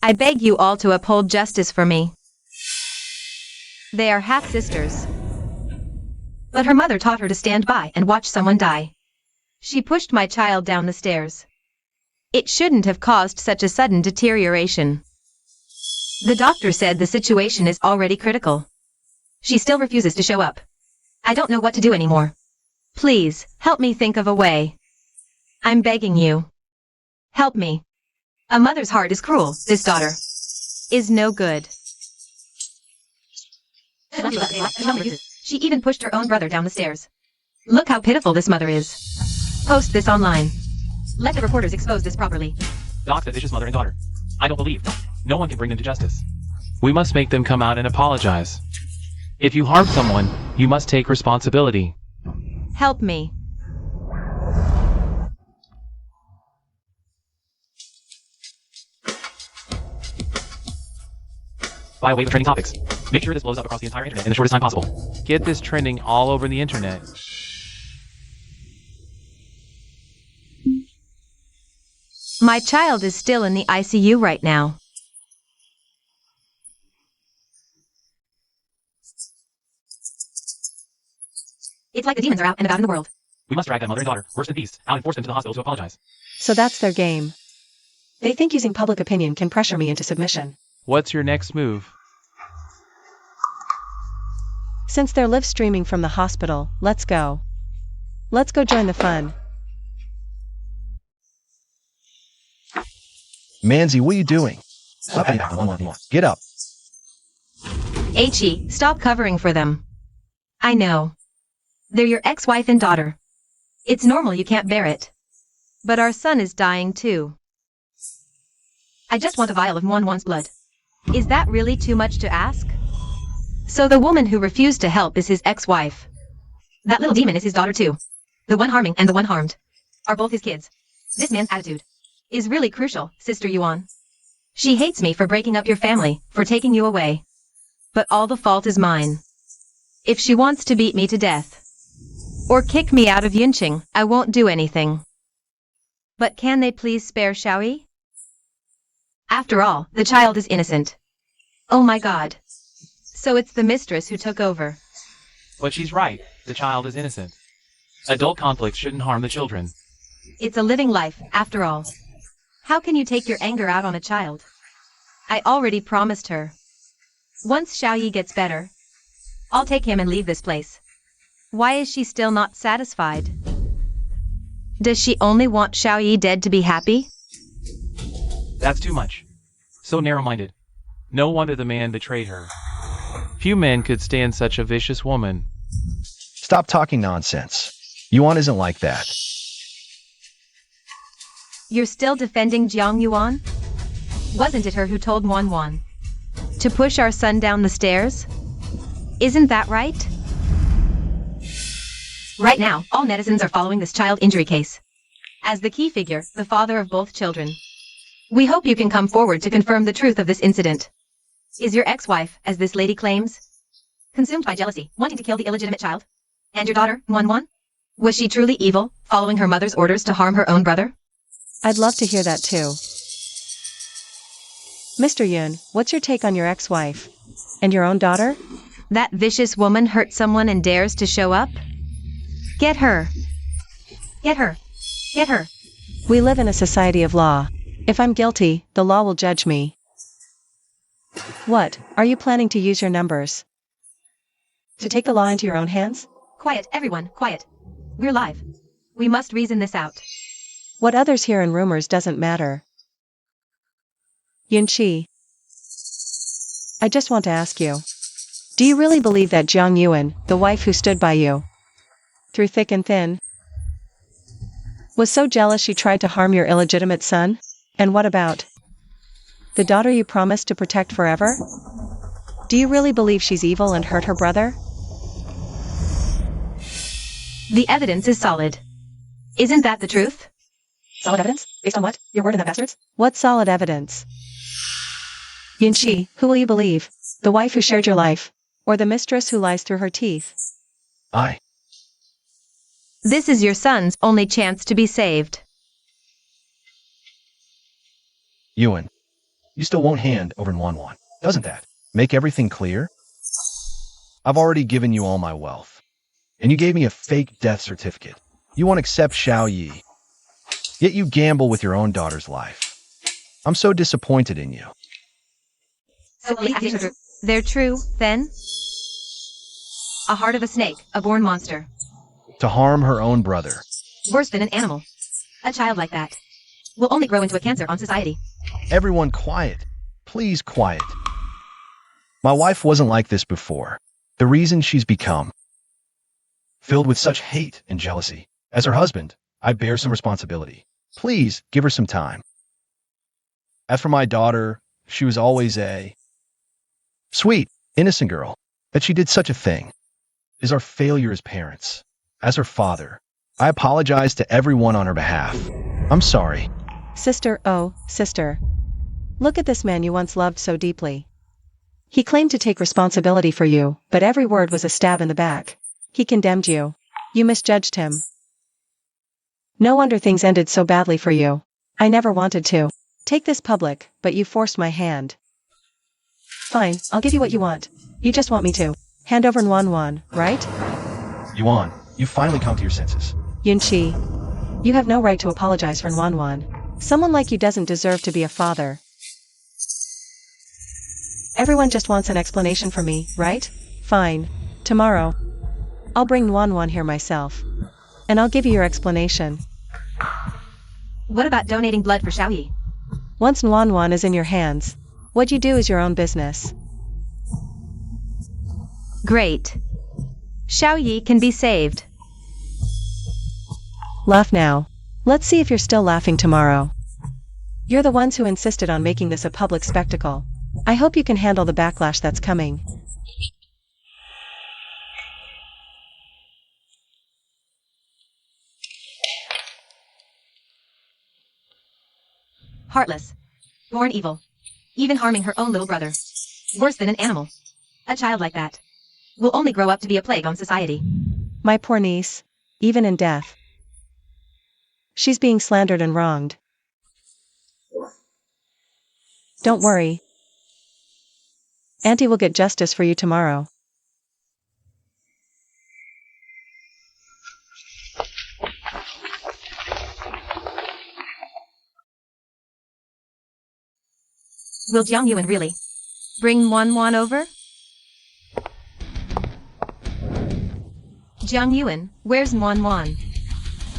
I beg you all to uphold justice for me. They are half-sisters. But her mother taught her to stand by and watch someone die. She pushed my child down the stairs. It shouldn't have caused such a sudden deterioration. The doctor said the situation is already critical. She still refuses to show up. I don't know what to do anymore. Please, help me think of a way. I'm begging you. Help me. A mother's heart is cruel. This daughter is no good. She even pushed her own brother down the stairs. Look how pitiful this mother is. Post this online. Let the reporters expose this properly. Doc, the vicious mother and daughter. I don't believe. No one can bring them to justice. We must make them come out and apologize. If you harm someone, you must take responsibility. Help me. By way of trending topics, make sure this blows up across the entire internet in the shortest time possible. Get this trending all over the internet. My child is still in the ICU right now. It's like the demons are out and about in the world. We must drag that mother and daughter, worse than beasts, out and force them to the hospital to apologize. So that's their game. They think using public opinion can pressure me into submission. What's your next move? Since they're live streaming from the hospital, let's go. Let's go join the fun. Manzi, what are you doing? Get up. H.E., stop covering for them. I know. They're your ex-wife and daughter. It's normal you can't bear it. But our son is dying too. I just want a vial of Muan-Muan's blood. Is that really too much to ask? So the woman who refused to help is his ex-wife. That little demon is his daughter too. The one harming and the one harmed are both his kids. This man's attitude is really crucial, Sister Yuan. She hates me for breaking up your family, for taking you away. But all the fault is mine. If she wants to beat me to death, or kick me out of Yunqing, I won't do anything. But can they please spare Xiaoyi? After all, the child is innocent. Oh my god. So it's the mistress who took over. But she's right, the child is innocent. Adult conflicts shouldn't harm the children. It's a living life, after all. How can you take your anger out on a child? I already promised her. Once Xiaoyi gets better, I'll take him and leave this place. Why is she still not satisfied? Does she only want Xiaoyi dead to be happy? That's too much. So narrow-minded. No wonder the man betrayed her. Few men could stand such a vicious woman. Stop talking nonsense. Yuan isn't like that. You're still defending Jiang Yuan? Wasn't it her who told Muan-Muan to push our son down the stairs? Isn't that right? Right now, all netizens are following this child injury case. As the key figure, the father of both children. We hope you can come forward to confirm the truth of this incident. Is your ex-wife, as this lady claims, consumed by jealousy, wanting to kill the illegitimate child? And your daughter, Muan-Muan? Was she truly evil, following her mother's orders to harm her own brother? I'd love to hear that too. Mr. Yun, what's your take on your ex-wife? And your own daughter? That vicious woman hurt someone and dares to show up? Get her. Get her. Get her. We live in a society of law. If I'm guilty, the law will judge me. What, are you planning to use your numbers? To take the law into your own hands? Quiet, everyone, quiet. We're live. We must reason this out. What others hear in rumors doesn't matter. Yunqi, I just want to ask you. Do you really believe that Jiang Yuan, the wife who stood by you through thick and thin, was so jealous she tried to harm your illegitimate son? And what about the daughter you promised to protect forever? Do you really believe she's evil and hurt her brother? The evidence is solid. Isn't that the truth? Solid evidence? Based on what? Your word and that bastard's? What solid evidence? Yunqi, who will you believe? The wife who shared your life? Or the mistress who lies through her teeth? This is your son's only chance to be saved. Yuan, you still won't hand over Nuan. Doesn't that make everything clear? I've already given you all my wealth. And you gave me a fake death certificate. You won't accept Xiao Yi. Yet you gamble with your own daughter's life. I'm so disappointed in you. So they're true, then? A heart of a snake, a born monster. To harm her own brother. Worse than an animal. A child like that will only grow into a cancer on society. Everyone quiet. Please quiet. My wife wasn't like this before. The reason she's become filled with such hate and jealousy. As her husband, I bear some responsibility. Please give her some time. As for my daughter, she was always a sweet, innocent girl. That she did such a thing is our failure as parents. As her father, I apologize to everyone on her behalf. I'm sorry. Sister, oh, sister. Look at this man you once loved so deeply. He claimed to take responsibility for you, but every word was a stab in the back. He condemned you. You misjudged him. No wonder things ended so badly for you. I never wanted to take this public, but you forced my hand. Fine, I'll give you what you want. You just want me to hand over Nuan, right? Yuan, you finally come to your senses. Yunqi, you have no right to apologize for Nuan. Someone like you doesn't deserve to be a father. Everyone just wants an explanation from me, right? Fine. Tomorrow, I'll bring Nuan here myself. And I'll give you your explanation. What about donating blood for Xiao Yi? Once Nuan is in your hands, what you do is your own business. Great. Xiao Yi can be saved. Laugh now. Let's see if you're still laughing tomorrow. You're the ones who insisted on making this a public spectacle. I hope you can handle the backlash that's coming. Heartless. Born evil. Even harming her own little brother. Worse than an animal. A child like that will only grow up to be a plague on society. My poor niece, even in death. She's being slandered and wronged. Don't worry. Auntie will get justice for you tomorrow. Will Jiang Yuan really bring Nuan over? Jiang Yuan, where's Nuan?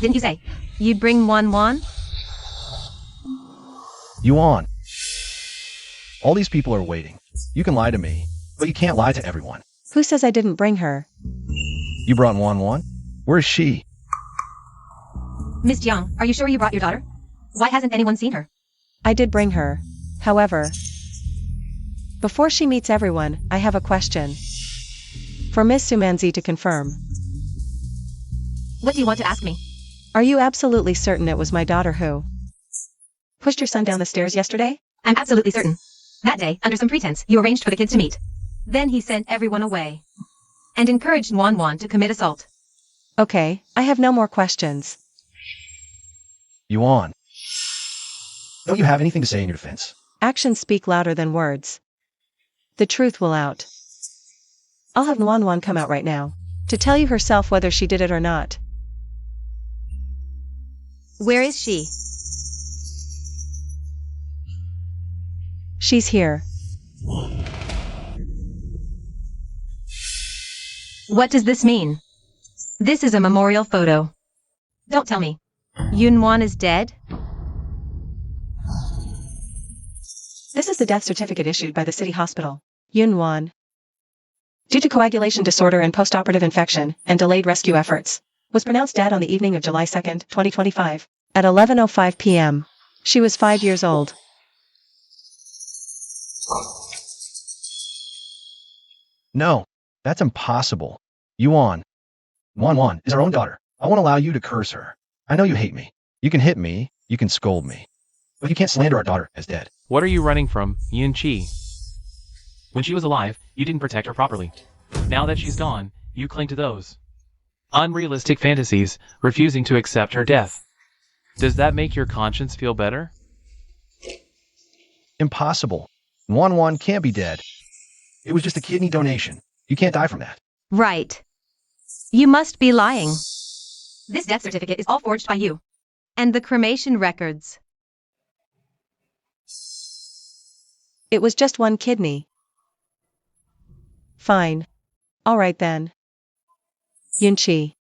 Didn't you say you'd bring Nuan? Yuan. All these people are waiting. You can lie to me, but you can't lie to everyone. Who says I didn't bring her? You brought Nuan? Where is she? Miss Jiang, are you sure you brought your daughter? Why hasn't anyone seen her? I did bring her. However, before she meets everyone, I have a question. For Miss Sumanzi to confirm. What do you want to ask me? Are you absolutely certain it was my daughter who pushed your son down the stairs yesterday? I'm absolutely certain. That day, under some pretense, you arranged for the kids to meet. Then he sent everyone away and encouraged Nuan to commit assault. Okay, I have no more questions. Yuan. Don't you have anything to say in your defense? Actions speak louder than words. The truth will out. I'll have Nuan come out right now to tell you herself whether she did it or not. Where is she? She's here. What does this mean? This is a memorial photo. Don't tell me. Yunwan is dead? This is the death certificate issued by the city hospital. Yunwan, due to coagulation disorder and postoperative infection and delayed rescue efforts, was pronounced dead on the evening of July 2, 2025, at 11:05 p.m. She was 5 years old. No, that's impossible. Yuan is our own daughter. I won't allow you to curse her. I know you hate me. You can hit me, you can scold me, but you can't slander our daughter as dead. What are you running from, Yin Chi? When she was alive, you didn't protect her properly. Now that she's gone, you cling to those unrealistic fantasies, refusing to accept her death. Does that make your conscience feel better? Impossible. Yuan can't be dead. It was just a kidney donation. You can't die from that. Right. You must be lying. This death certificate is all forged by you. And the cremation records. It was just one kidney. Fine. All right then. Yunchi,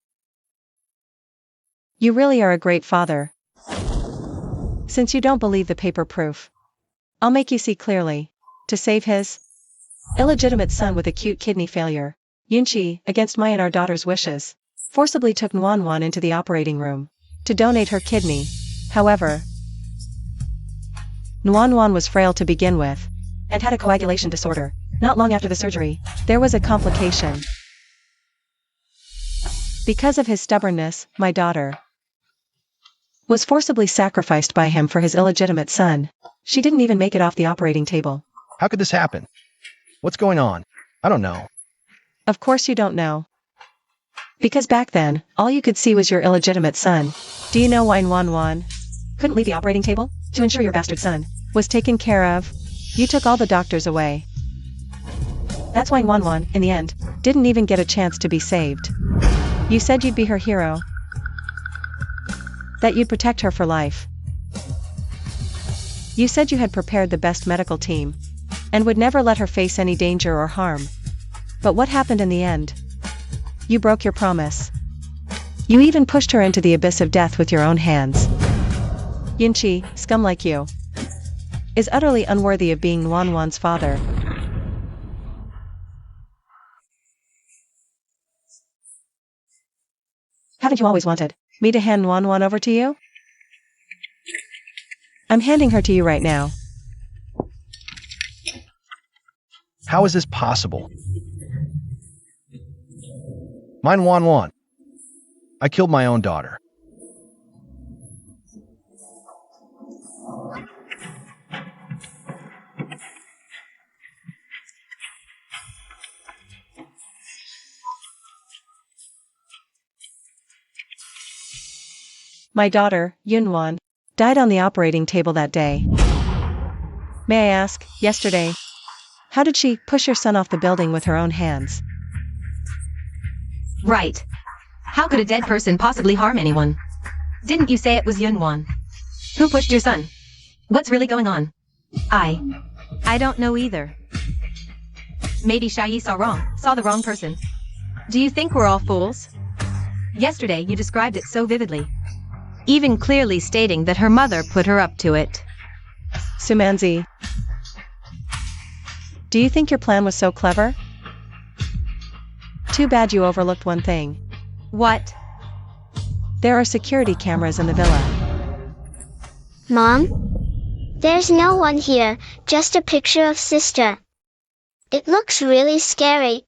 you really are a great father. Since you don't believe the paper proof, I'll make you see clearly. To save his illegitimate son with acute kidney failure, Yunchi, against my and our daughter's wishes, forcibly took Nuanwan into the operating room to donate her kidney. However, Nuanwan was frail to begin with and had a coagulation disorder. Not long after the surgery, there was a complication. Because of his stubbornness, my daughter was forcibly sacrificed by him for his illegitimate son. She didn't even make it off the operating table. How could this happen? What's going on? I don't know. Of course you don't know. Because back then, all you could see was your illegitimate son. Do you know why Nuanwan couldn't leave the operating table? To ensure your bastard son was taken care of, you took all the doctors away. That's why Nuanwan, in the end, didn't even get a chance to be saved. You said you'd be her hero. That you'd protect her for life. You said you had prepared the best medical team and would never let her face any danger or harm. But what happened in the end? You broke your promise. You even pushed her into the abyss of death with your own hands. Yunchi, scum like you, is utterly unworthy of being Nuanwan's father. Haven't you always wanted me to hand Nuanwan over to you? I'm handing her to you right now. How is this possible? Mine Yuan. I killed my own daughter. My daughter, Yunwan, died on the operating table that day. May I ask, yesterday, how did she push your son off the building with her own hands? Right. How could a dead person possibly harm anyone? Didn't you say it was Yunwan? Who pushed your son? What's really going on? I don't know either. Maybe Shai saw the wrong person. Do you think we're all fools? Yesterday you described it so vividly. Even clearly stating that her mother put her up to it. Sumanzi, do you think your plan was so clever? Too bad you overlooked one thing. What? There are security cameras in the villa. Mom? There's no one here, just a picture of sister. It looks really scary.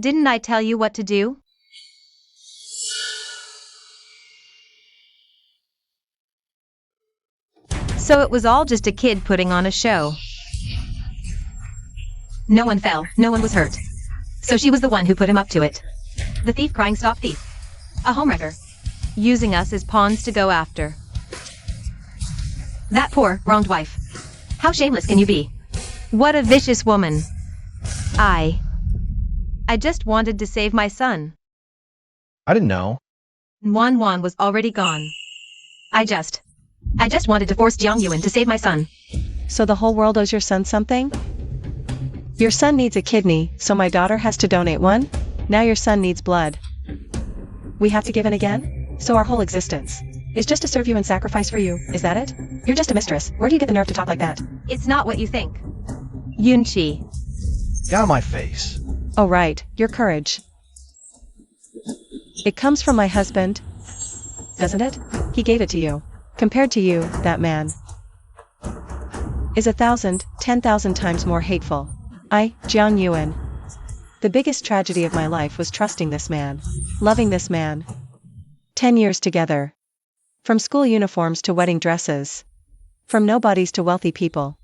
Didn't I tell you what to do? So it was all just a kid putting on a show. No one fell, no one was hurt. So she was the one who put him up to it. The thief crying stop thief. A homewrecker. Using us as pawns to go after. That poor, wronged wife. How shameless can you be? What a vicious woman. I just wanted to save my son. I didn't know. Wan Wan was already gone. I just wanted to force Jiang Yuan to save my son. So the whole world owes your son something? Your son needs a kidney, so my daughter has to donate one? Now your son needs blood. We have to give in again? So our whole existence is just to serve you and sacrifice for you, is that it? You're just a mistress. Where do you get the nerve to talk like that? It's not what you think. Yunqi. Get out of my face. Oh right, your courage. It comes from my husband, doesn't it? He gave it to you. Compared to you, that man is 1,000, 10,000 times more hateful. Jiang Yuan. The biggest tragedy of my life was trusting this man, loving this man. 10 years together. From school uniforms to wedding dresses. From nobodies to wealthy people.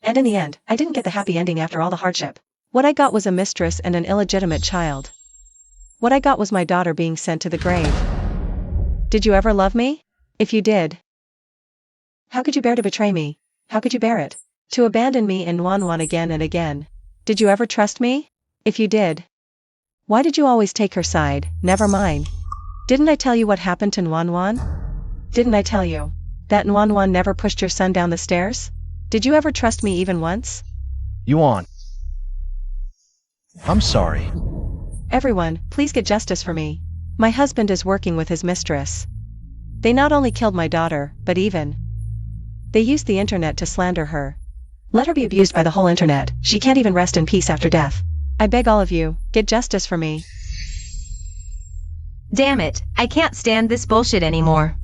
And in the end, I didn't get the happy ending after all the hardship. What I got was a mistress and an illegitimate child. What I got was my daughter being sent to the grave. Did you ever love me? If you did, how could you bear to betray me? How could you bear it? To abandon me in Wan Wan again and again? Did you ever trust me? If you did, why did you always take her side, never mine? Didn't I tell you what happened to Wan Wan? Didn't I tell you that Wan Wan never pushed your son down the stairs? Did you ever trust me even once? Yuan. I'm sorry. Everyone, please get justice for me. My husband is working with his mistress. They not only killed my daughter, but even they used the internet to slander her. Let her be abused by the whole internet. She can't even rest in peace after death. I beg all of you, get justice for me. Damn it, I can't stand this bullshit anymore.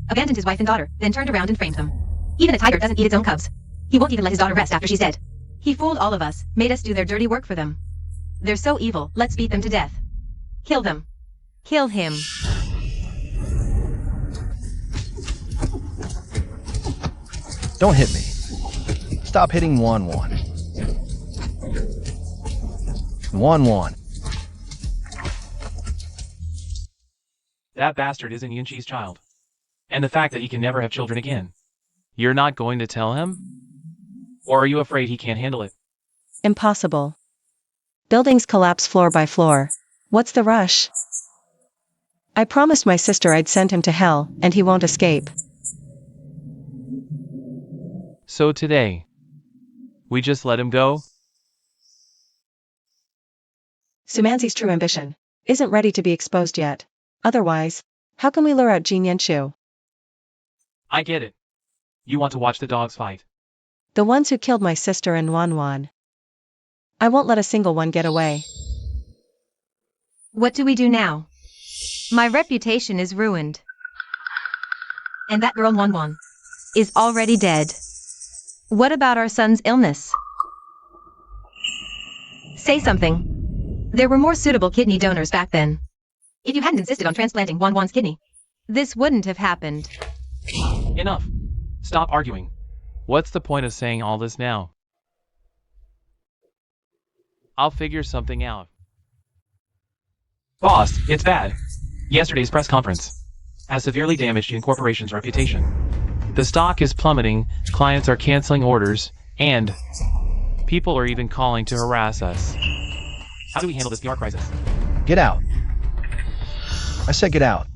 Abandoned his wife and daughter, then turned around and framed them. Even a tiger doesn't eat its own cubs. He won't even let his daughter rest after she's dead. He fooled all of us, made us do their dirty work for them. They're so evil, let's beat them to death. Kill them. Kill him. Don't hit me. Stop hitting Wan Wan. Wan Wan. That bastard isn't Yunqi's child. And the fact that he can never have children again. You're not going to tell him? Or are you afraid he can't handle it? Impossible. Buildings collapse floor by floor. What's the rush? I promised my sister I'd send him to hell, and he won't escape. So today, we just let him go? Sumanzi's true ambition isn't ready to be exposed yet. Otherwise, how can we lure out Jin Yanshu? I get it. You want to watch the dogs fight. The ones who killed my sister and Wan Wan. I won't let a single one get away. What do we do now? My reputation is ruined. And that girl Wan Wan Is already dead. What about our son's illness? Say something. There were more suitable kidney donors back then. If you hadn't insisted on transplanting Wan Wan's kidney, This wouldn't have happened. Enough. Stop arguing. What's the point of saying all this now? I'll figure something out. Boss, it's bad. Yesterday's press conference has severely damaged the corporation's reputation. The stock is plummeting, clients are canceling orders, and people are even calling to harass us. How do we handle this PR crisis? Get out. I said get out.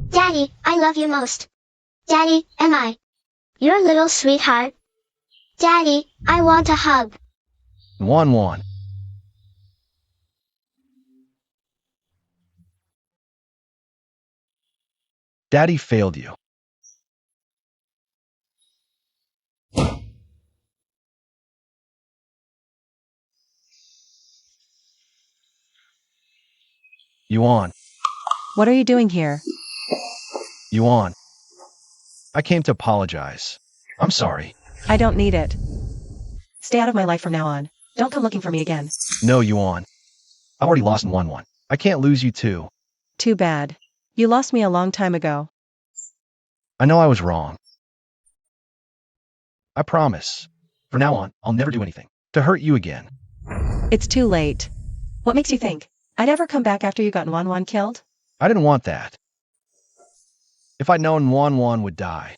Daddy, I love you most. Daddy, am I your little sweetheart? Daddy, I want a hug. Wan Wan. Daddy failed you. Yuan. What are you doing here? Yuan. I came to apologize. I'm sorry. I don't need it. Stay out of my life from now on. Don't come looking for me again. No, Yuan. I've already lost Wan Wan. I can't lose you too. Too bad. You lost me a long time ago. I know I was wrong. I promise. From now on, I'll never do anything to hurt you again. It's too late. What makes you think I'd ever come back after you got Wan killed? I didn't want that. If I'd known Wan would die,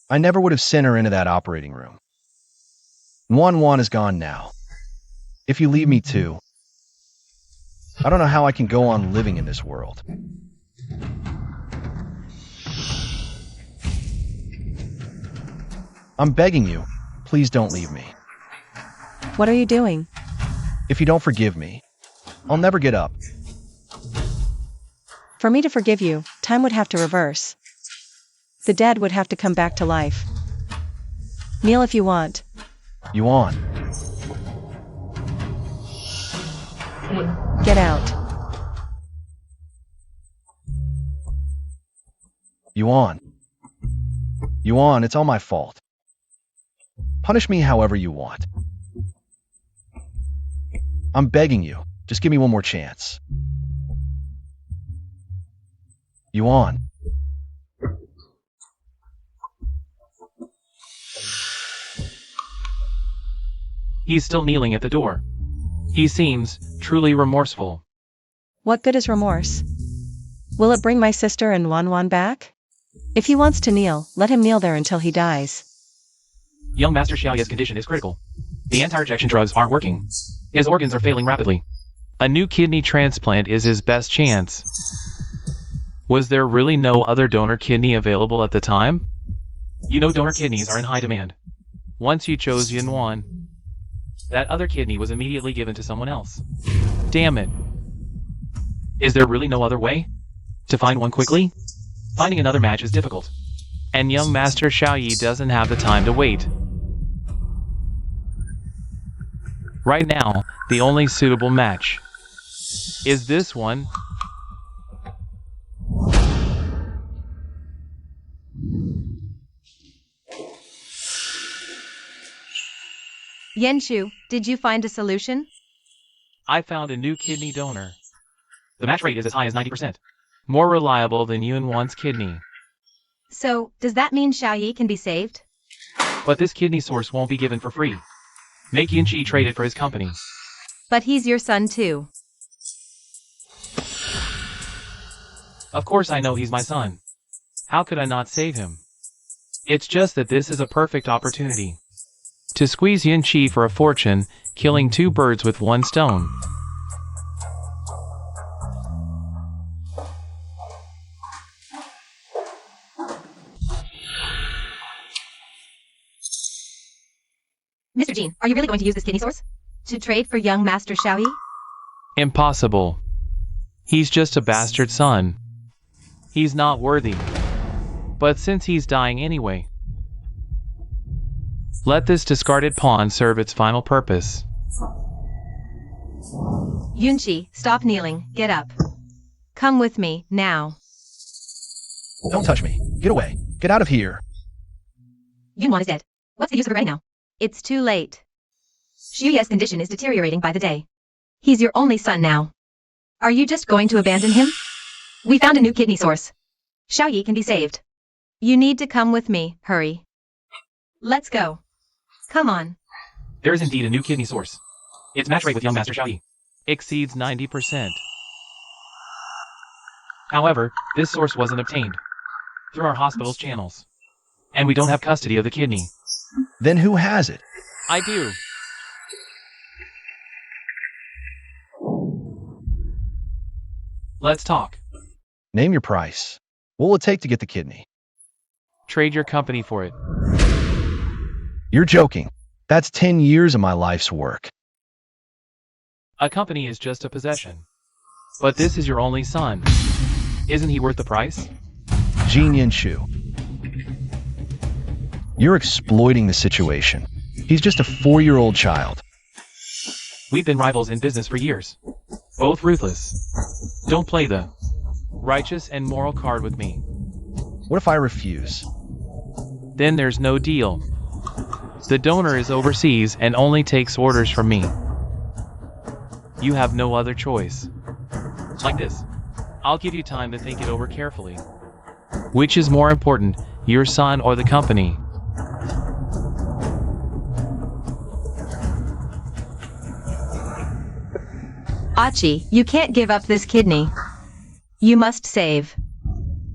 I never would have sent her into that operating room. Wan is gone now. If you leave me too, I don't know how I can go on living in this world. I'm begging you, please don't leave me. What are you doing? If you don't forgive me, I'll never get up. For me to forgive you, time would have to reverse. The dead would have to come back to life. Kneel if you want. You on? Get out. You on? You on? It's all my fault. Punish me however you want. I'm begging you, just give me one more chance. You on? He's still kneeling at the door. He seems truly remorseful. What good is remorse? Will it bring my sister and Wan back? If he wants to kneel, let him kneel there until he dies. Young Master Xiaoye's condition is critical. The anti-rejection drugs aren't working. His organs are failing rapidly. A new kidney transplant is his best chance. Was there really no other donor kidney available at the time? You know donor kidneys are in high demand. Once you chose Yunwan, that other kidney was immediately given to someone else. Damn it. Is there really no other way to find one quickly? Finding another match is difficult. And young Master Xiaoye doesn't have the time to wait. Right now, the only suitable match is this one. Yenshu, did you find a solution? I found a new kidney donor. The match rate is as high as 90%. More reliable than Yunwan's kidney. So, does that mean Xiaoye can be saved? But this kidney source won't be given for free. Make Yunqi trade it for his company. But he's your son too. Of course I know he's my son. How could I not save him? It's just that this is a perfect opportunity to squeeze Yunqi for a fortune, killing two birds with one stone. Mr. Jean, are you really going to use this kidney source? To trade for young Master Xiaoye? Impossible. He's just a bastard son. He's not worthy. But since he's dying anyway, let this discarded pawn serve its final purpose. Yunqi, stop kneeling. Get up. Come with me, now. Don't touch me. Get away. Get out of here. Yunwan is dead. What's the use of regretting now? It's too late. Xiuye's condition is deteriorating by the day. He's your only son now. Are you just going to abandon him? We found a new kidney source. Xiaoye can be saved. You need to come with me, hurry. Let's go. Come on. There is indeed a new kidney source. Its match rate with young Master Xiaoye exceeds 90%. However, this source wasn't obtained through our hospital's channels. And we don't have custody of the kidney. Then who has it? I do. Let's talk. Name your price. What will it take to get the kidney? Trade your company for it. You're joking. That's 10 years of my life's work. A company is just a possession. But this is your only son. Isn't he worth the price? Jin Yanshu. You're exploiting the situation. He's just a 4-year-old child. We've been rivals in business for years. Both ruthless. Don't play the righteous and moral card with me. What if I refuse? Then there's no deal. The donor is overseas and only takes orders from me. You have no other choice. Like this. I'll give you time to think it over carefully. Which is more important, your son or the company? Achi, you can't give up this kidney. You must save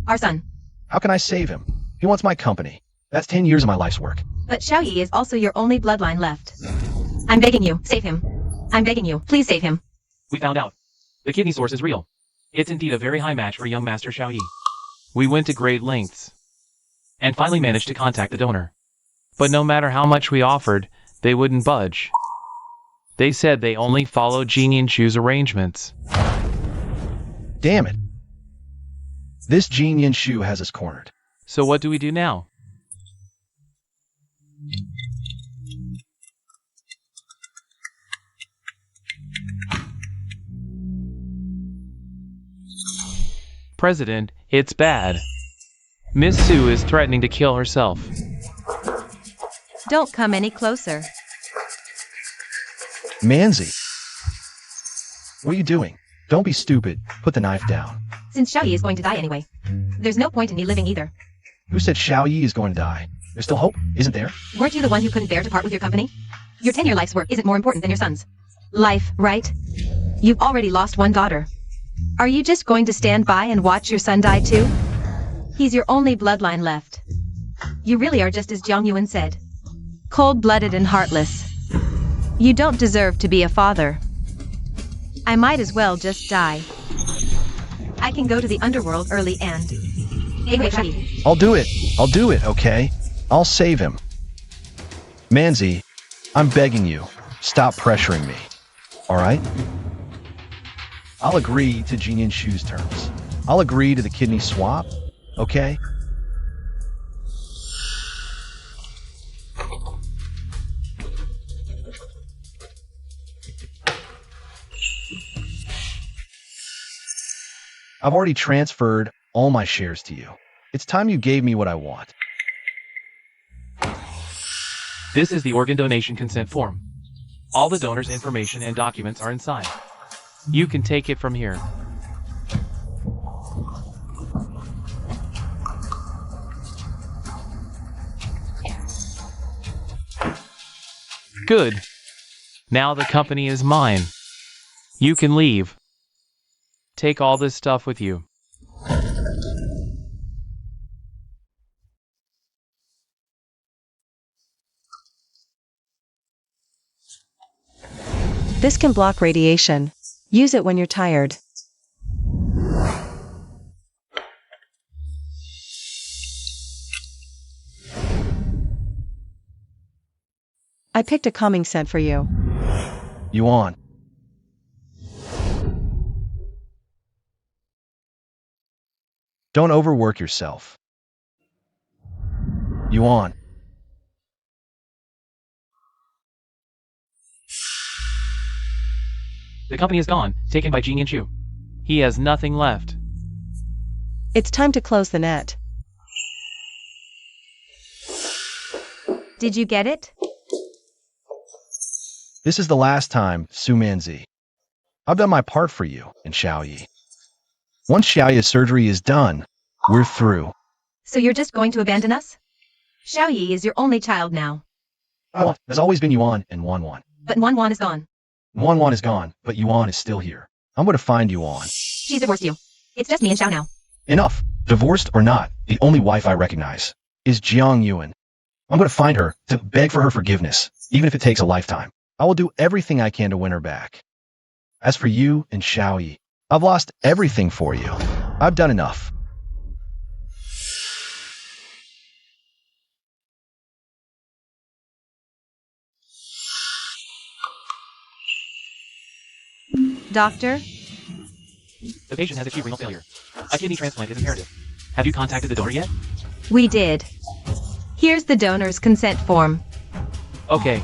Our son. How can I save him? He wants my company. That's 10 years of my life's work. But Xiaoyi is also your only bloodline left. I'm begging you, save him. I'm begging you, please save him. We found out. The kidney source is real. It's indeed a very high match for young Master Xiaoyi. We went to great lengths and finally managed to contact the donor. But no matter how much we offered, they wouldn't budge. They said they only follow Jin Chu's arrangements. Damn it. This Jin Shu has us cornered. So what do we do now? President, it's bad. Miss Sue is threatening to kill herself. Don't come any closer. Manzi. What are you doing? Don't be stupid. Put the knife down. Since Xiaoyi is going to die anyway, there's no point in me living either. Who said Xiaoyi is going to die? There's still hope, isn't there? Weren't you the one who couldn't bear to part with your company? Your 10-year life's work isn't more important than your son's life, right? You've already lost one daughter. Are you just going to stand by and watch your son die too? He's your only bloodline left. You really are just as Jiang Yuan said. Cold-blooded and heartless. You don't deserve to be a father. I might as well just die. I can go to the underworld early and... Hey, wait, Shaggy. I'll do it, okay? I'll save him. Manzi, I'm begging you. Stop pressuring me. Alright? I'll agree to Jin Shu's terms. I'll agree to the kidney swap, okay? I've already transferred all my shares to you. It's time you gave me what I want. This is the organ donation consent form. All the donor's information and documents are inside. You can take it from here. Good. Now the company is mine. You can leave. Take all this stuff with you. This can block radiation. Use it when you're tired. I picked a calming scent for you. Yuan. Don't overwork yourself. Yuan. The company is gone, taken by Jin Chu. He has nothing left. It's time to close the net. Did you get it? This is the last time, Su Manzi. I've done my part for you and Xiaoyi. Once Xiaoyi's surgery is done, we're through. So you're just going to abandon us? Xiaoyi is your only child now. Oh, there's always been Yuan and Wanwan. But Wanwan is gone. Wanwan is gone, but Yuan is still here. I'm going to find Yuan. She's divorced you. It's just me and Xiao now. Enough. Divorced or not, the only wife I recognize is Jiang Yuan. I'm going to find her to beg for her forgiveness, even if it takes a lifetime. I will do everything I can to win her back. As for you and Xiaoyi, I've lost everything for you. I've done enough. Doctor? The patient has acute renal failure. A kidney transplant is imperative. Have you contacted the donor yet? We did. Here's the donor's consent form. Okay.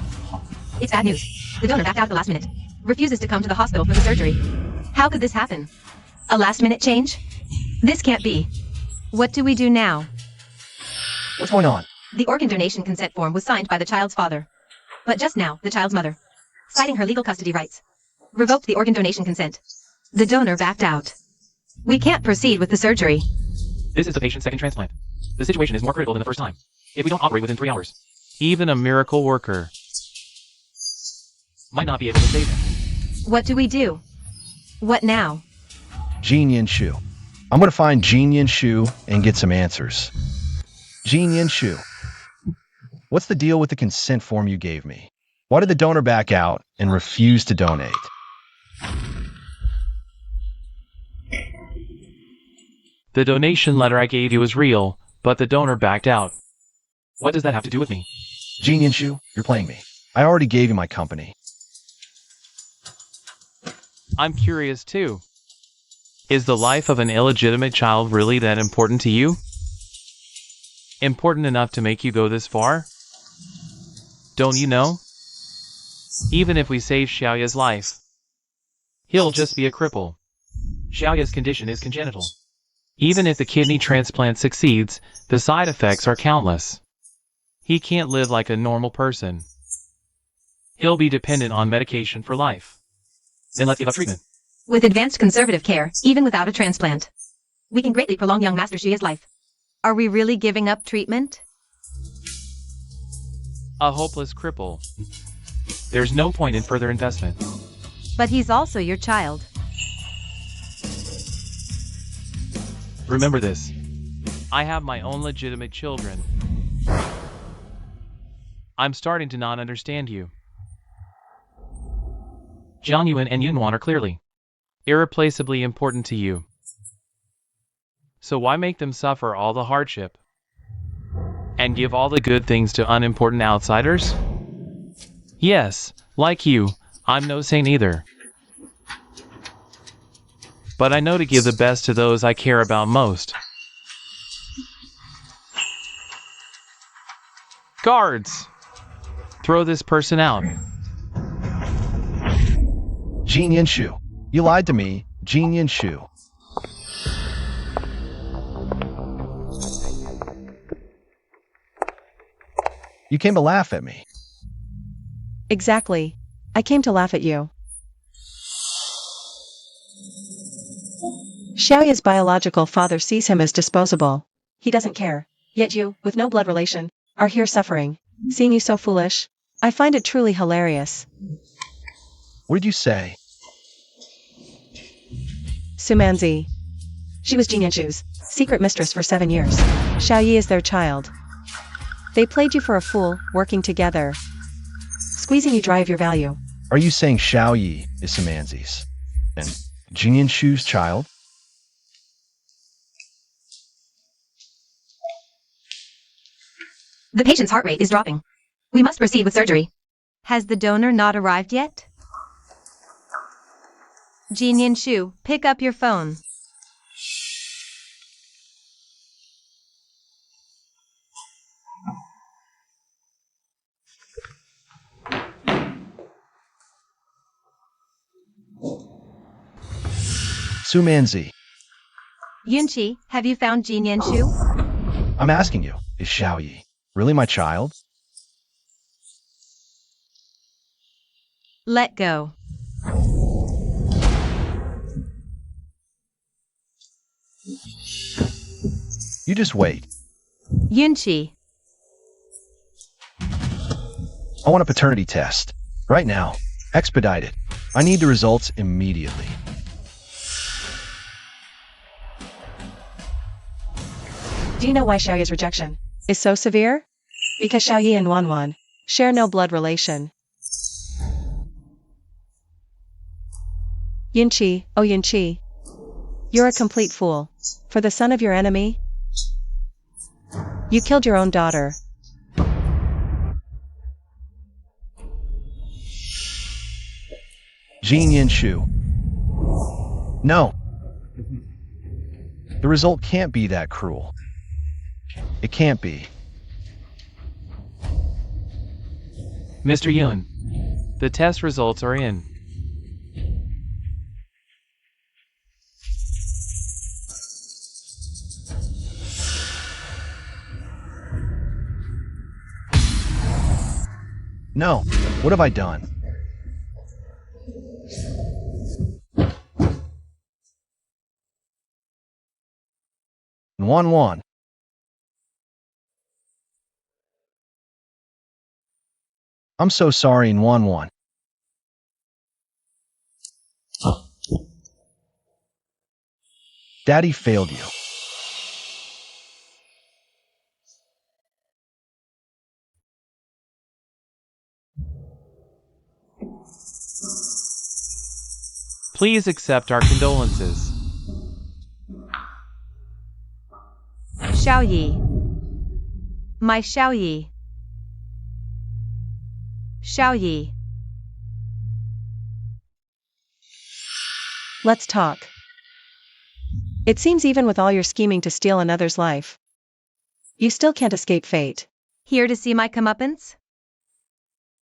It's bad news. The donor backed out at the last minute. Refuses to come to the hospital for the surgery. How could this happen? A last-minute change? This can't be. What do we do now? What's going on? The organ donation consent form was signed by the child's father. But just now, the child's mother, citing her legal custody rights, revoked the organ donation consent. The donor backed out. We can't proceed with the surgery. This is the patient's second transplant. The situation is more critical than the first time. If we don't operate within 3 hours, even a miracle worker might not be able to save him. What do we do? What now? Jin Yin Shu. I'm going to find Jin Yin Shu and get some answers. Jin Yin Shu. What's the deal with the consent form you gave me? Why did the donor back out and refuse to donate? The donation letter I gave you was real, but the donor backed out. What does that have to do with me? Jin Yin Shu, you're playing me. I already gave you my company. I'm curious too. Is the life of an illegitimate child really that important to you? Important enough to make you go this far? Don't you know? Even if we save Xiaoya's life, he'll just be a cripple. Xiaoya's condition is congenital. Even if the kidney transplant succeeds, the side effects are countless. He can't live like a normal person. He'll be dependent on medication for life. Then let's give up treatment. With advanced conservative care, even without a transplant, we can greatly prolong young Master Xiaoya's life. Are we really giving up treatment? A hopeless cripple. There's no point in further investment. But he's also your child. Remember this. I have my own legitimate children. I'm starting to not understand you. Jiang Yuan and Yunwan are clearly irreplaceably important to you. So why make them suffer all the hardship and give all the good things to unimportant outsiders? Yes, like you, I'm no saint either. But I know to give the best to those I care about most. Guards! Throw this person out. Jin Yin Shu. You lied to me, Jin Yin Shu. You came to laugh at me. Exactly. I came to laugh at you. Xiaoya's biological father sees him as disposable. He doesn't care. Yet you, with no blood relation, are here suffering. Seeing you so foolish, I find it truly hilarious. What did you say? Sumanzi. She was Jin Yanshu's secret mistress for 7 years. Xiaoyi is their child. They played you for a fool, working together, squeezing you dry of your value. Are you saying Xiaoyi is Sumanzi's and Jin Yin Shu's child? The patient's heart rate is dropping. We must proceed with surgery. Has the donor not arrived yet? Jin Yin Shu, pick up your phone. Sumanzi. Yunqi, have you found Jin Yin Shu? I'm asking you, is Xiaoyi really my child? Let go. You just wait. Yunqi, I want a paternity test. Right now. Expedite it. I need the results immediately. Do you know why Xiaoyi's rejection is so severe? Because Xiaoyi and Wanwan share no blood relation. Yunqi, oh Yunqi, you're a complete fool. For the son of your enemy, you killed your own daughter. Jin Yin Shu. No. The result can't be that cruel. It can't be. Mr. Yun, the test results are in. No. What have I done? Wanwan. I'm so sorry, Wanwan. Daddy failed you. Please accept our condolences. Xiao Yi. My Xiao Yi. Xiao Yi. Let's talk. It seems even with all your scheming to steal another's life, you still can't escape fate. Here to see my comeuppance?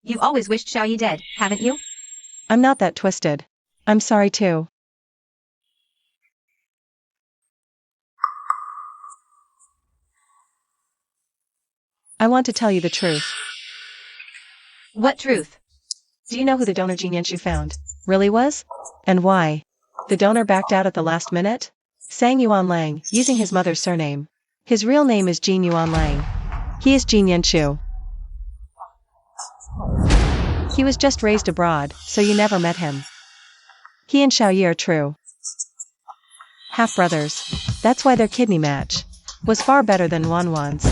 You've always wished Xiao Yi dead, haven't you? I'm not that twisted. I'm sorry too. I want to tell you the truth. What truth? Do you know who the donor Jin Yanshu found really was? And why? The donor backed out at the last minute? Sang Yuan Lang, using his mother's surname. His real name is Jin Yuan Lang. He is Jin Yanshu. He was just raised abroad, so you never met him. He and Xiao Yi are true half-brothers. That's why their kidney match was far better than Wanwan's.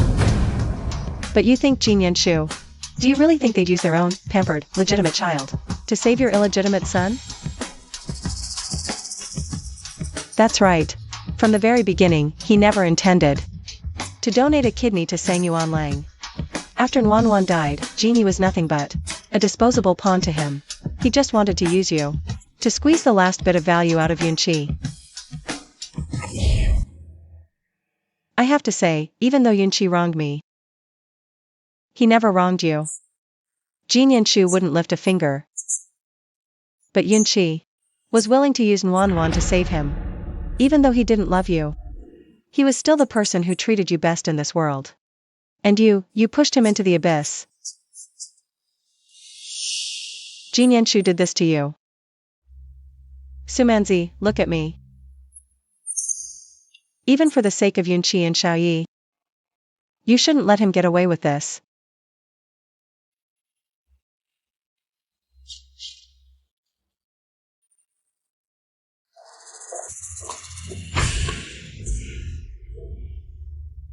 But you think Jin Yanshu? Do you really think they'd use their own, pampered, legitimate child to save your illegitimate son? That's right. From the very beginning, he never intended to donate a kidney to Sang Yuan Lang. After Wanwan died, Genie was nothing but a disposable pawn to him. He just wanted to use you to squeeze the last bit of value out of Yunqi. I have to say, even though Yunqi wronged me, he never wronged you. Jin Yanshu wouldn't lift a finger. But Yunqi was willing to use Wanwan to save him. Even though he didn't love you, he was still the person who treated you best in this world. And you pushed him into the abyss. Jin Yanshu did this to you. Sumanzi, look at me. Even for the sake of Yunqi and Xiao Yi, you shouldn't let him get away with this.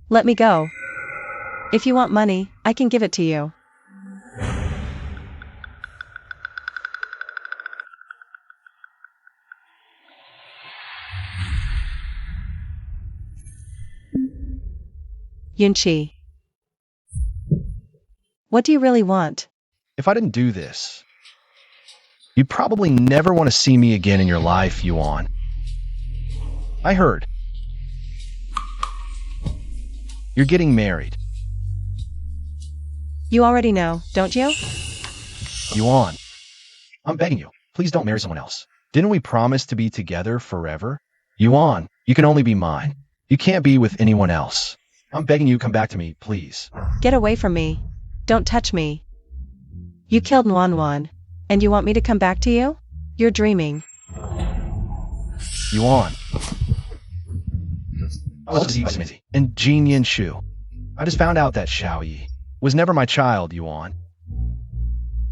Let me go. If you want money, I can give it to you. Yunqi. What do you really want? If I didn't do this, you'd probably never want to see me again in your life, Yuan. I heard. You're getting married. You already know, don't you? Yuan, I'm begging you, please don't marry someone else. Didn't we promise to be together forever? Yuan, you can only be mine. You can't be with anyone else. I'm begging you, come back to me, please. Get away from me. Don't touch me. You killed Wanwan, and you want me to come back to you? You're dreaming. Yuan. And Jin Yanshu. I just found out that Xiao Yi was never my child, Yuan.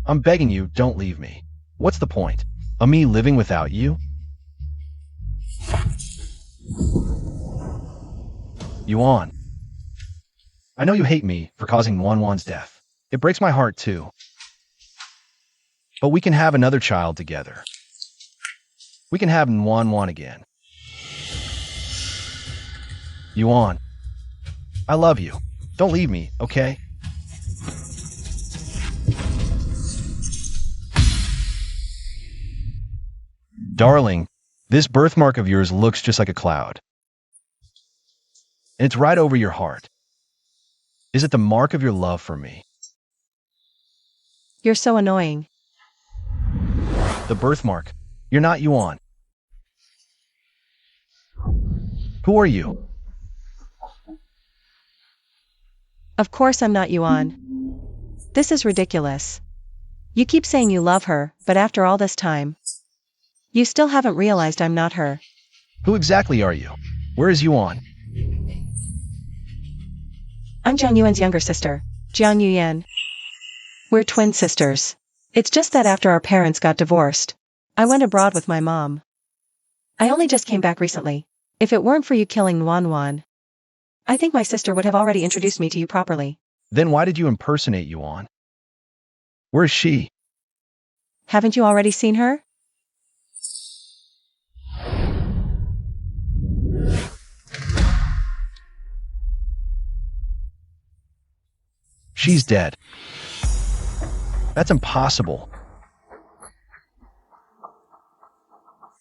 I'm begging you, don't leave me. What's the point of me living without you? Yuan. I know you hate me for causing Wanwan's death. It breaks my heart too. But we can have another child together. We can have Wanwan again. Yuan, I love you. Don't leave me, okay? Darling, this birthmark of yours looks just like a cloud. And it's right over your heart. Is it the mark of your love for me? You're so annoying. The birthmark. You're not Yuan. Who are you? Of course I'm not Yuan. This is ridiculous. You keep saying you love her, but after all this time, you still haven't realized I'm not her. Who exactly are you? Where is Yuan? I'm Jiang Yuan's younger sister, Jiang Yuyan. We're twin sisters. It's just that after our parents got divorced, I went abroad with my mom. I only just came back recently, If it weren't for you killing Wan, I think my sister would have already introduced me to you properly. Then why did you impersonate Yuan? Where is she? Haven't you already seen her? She's dead. That's impossible.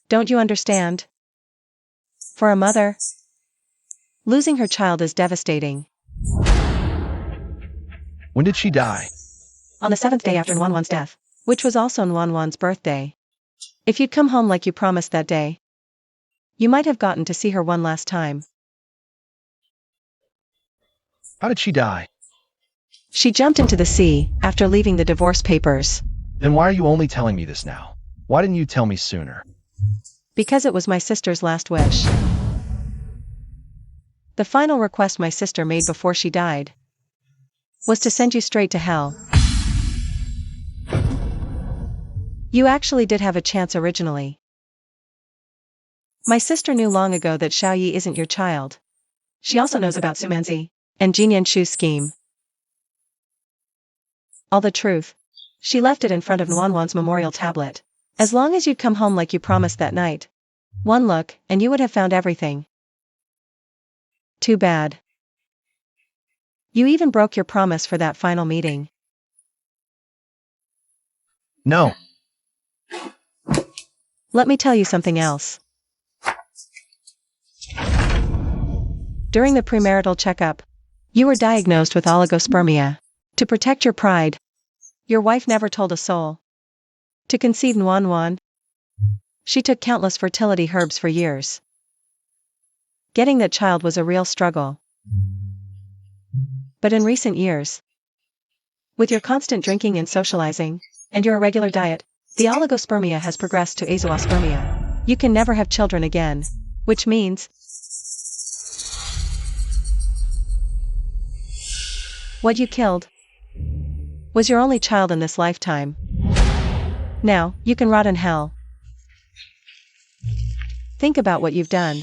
Don't you understand? For a mother, losing her child is devastating. When did she die? On the 7th day after Wan's death, which was also Wan's birthday. If you'd come home like you promised that day, you might have gotten to see her one last time. How did she die? She jumped into the sea after leaving the divorce papers. Then why are you only telling me this now? Why didn't you tell me sooner? Because it was my sister's last wish. The final request my sister made before she died was to send you straight to hell. You actually did have a chance originally. My sister knew long ago that Xiaoyi isn't your child. She also knows about Sumanzi and Jin Yanshu's scheme. All the truth. She left it in front of Wan's memorial tablet. As long as you'd come home like you promised that night. One look, and you would have found everything. Too bad. You even broke your promise for that final meeting. No. Let me tell you something else. During the premarital checkup, you were diagnosed with oligospermia. To protect your pride, your wife never told a soul. To conceive Wan, she took countless fertility herbs for years. Getting that child was a real struggle. But in recent years, with your constant drinking and socializing, and your irregular diet, the oligospermia has progressed to azoospermia. You can never have children again, which means what you killed was your only child in this lifetime. Now, you can rot in hell. Think about what you've done.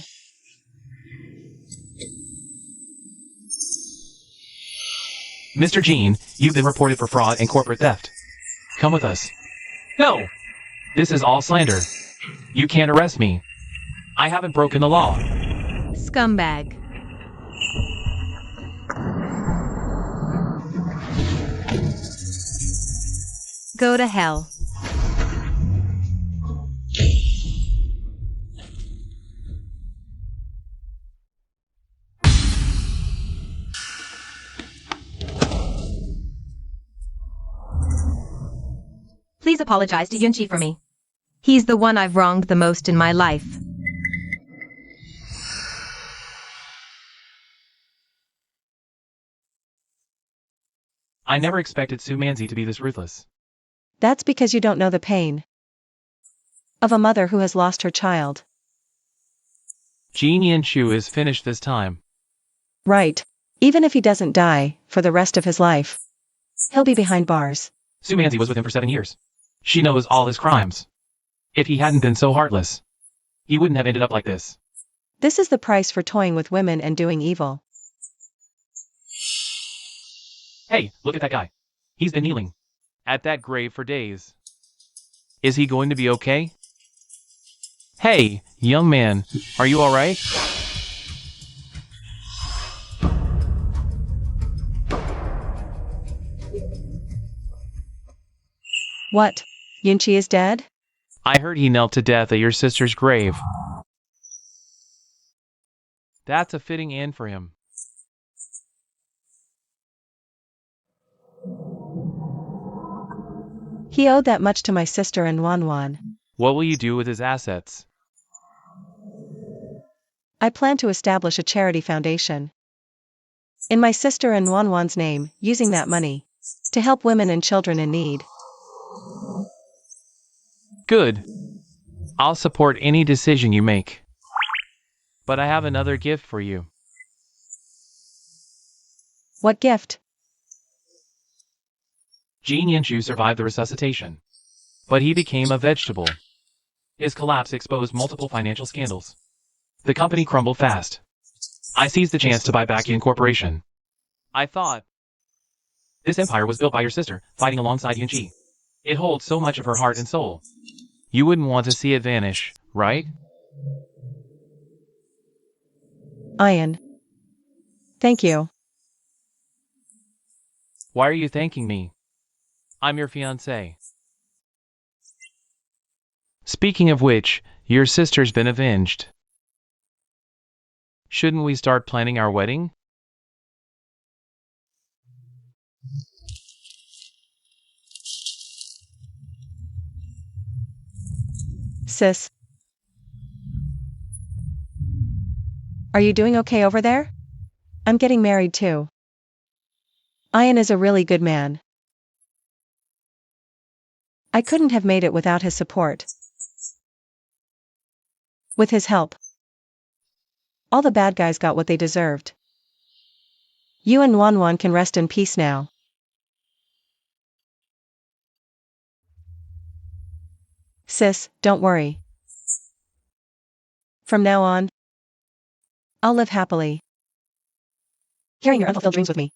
Mr. Jean, you've been reported for fraud and corporate theft. Come with us. No! This is all slander. You can't arrest me. I haven't broken the law. Scumbag. Go to hell. Please apologize to Yunqi for me. He's the one I've wronged the most in my life. I never expected Sumanzi to be this ruthless. That's because you don't know the pain of a mother who has lost her child. Jin Yanshu is finished this time. Right. Even if he doesn't die for the rest of his life, he'll be behind bars. Sumanzi was with him for 7 years. She knows all his crimes. If he hadn't been so heartless, he wouldn't have ended up like this. This is the price for toying with women and doing evil. Hey, look at that guy. He's been kneeling at that grave for days. Is he going to be okay? Hey, young man, are you alright? What? Yunqi is dead? I heard he knelt to death at your sister's grave. That's a fitting end for him. He owed that much to my sister and Wan. What will you do with his assets? I plan to establish a charity foundation in my sister and Wan's name, using that money to help women and children in need. Good. I'll support any decision you make. But I have another gift for you. What gift? Jin Yanshu survived the resuscitation, but he became a vegetable. His collapse exposed multiple financial scandals. The company crumbled fast. I seized the chance to buy back Yin Corporation. I thought this empire was built by your sister, fighting alongside Yin Chi. It holds so much of her heart and soul. You wouldn't want to see it vanish, right? Ian. Thank you. Why are you thanking me? I'm your fiancé. Speaking of which, your sister's been avenged. Shouldn't we start planning our wedding? Sis. Are you doing okay over there? I'm getting married too. Ian is a really good man. I couldn't have made it without his support. With his help, all the bad guys got what they deserved. You and Wanwan can rest in peace now. Sis, don't worry. From now on, I'll live happily, carrying your unfulfilled dreams with me.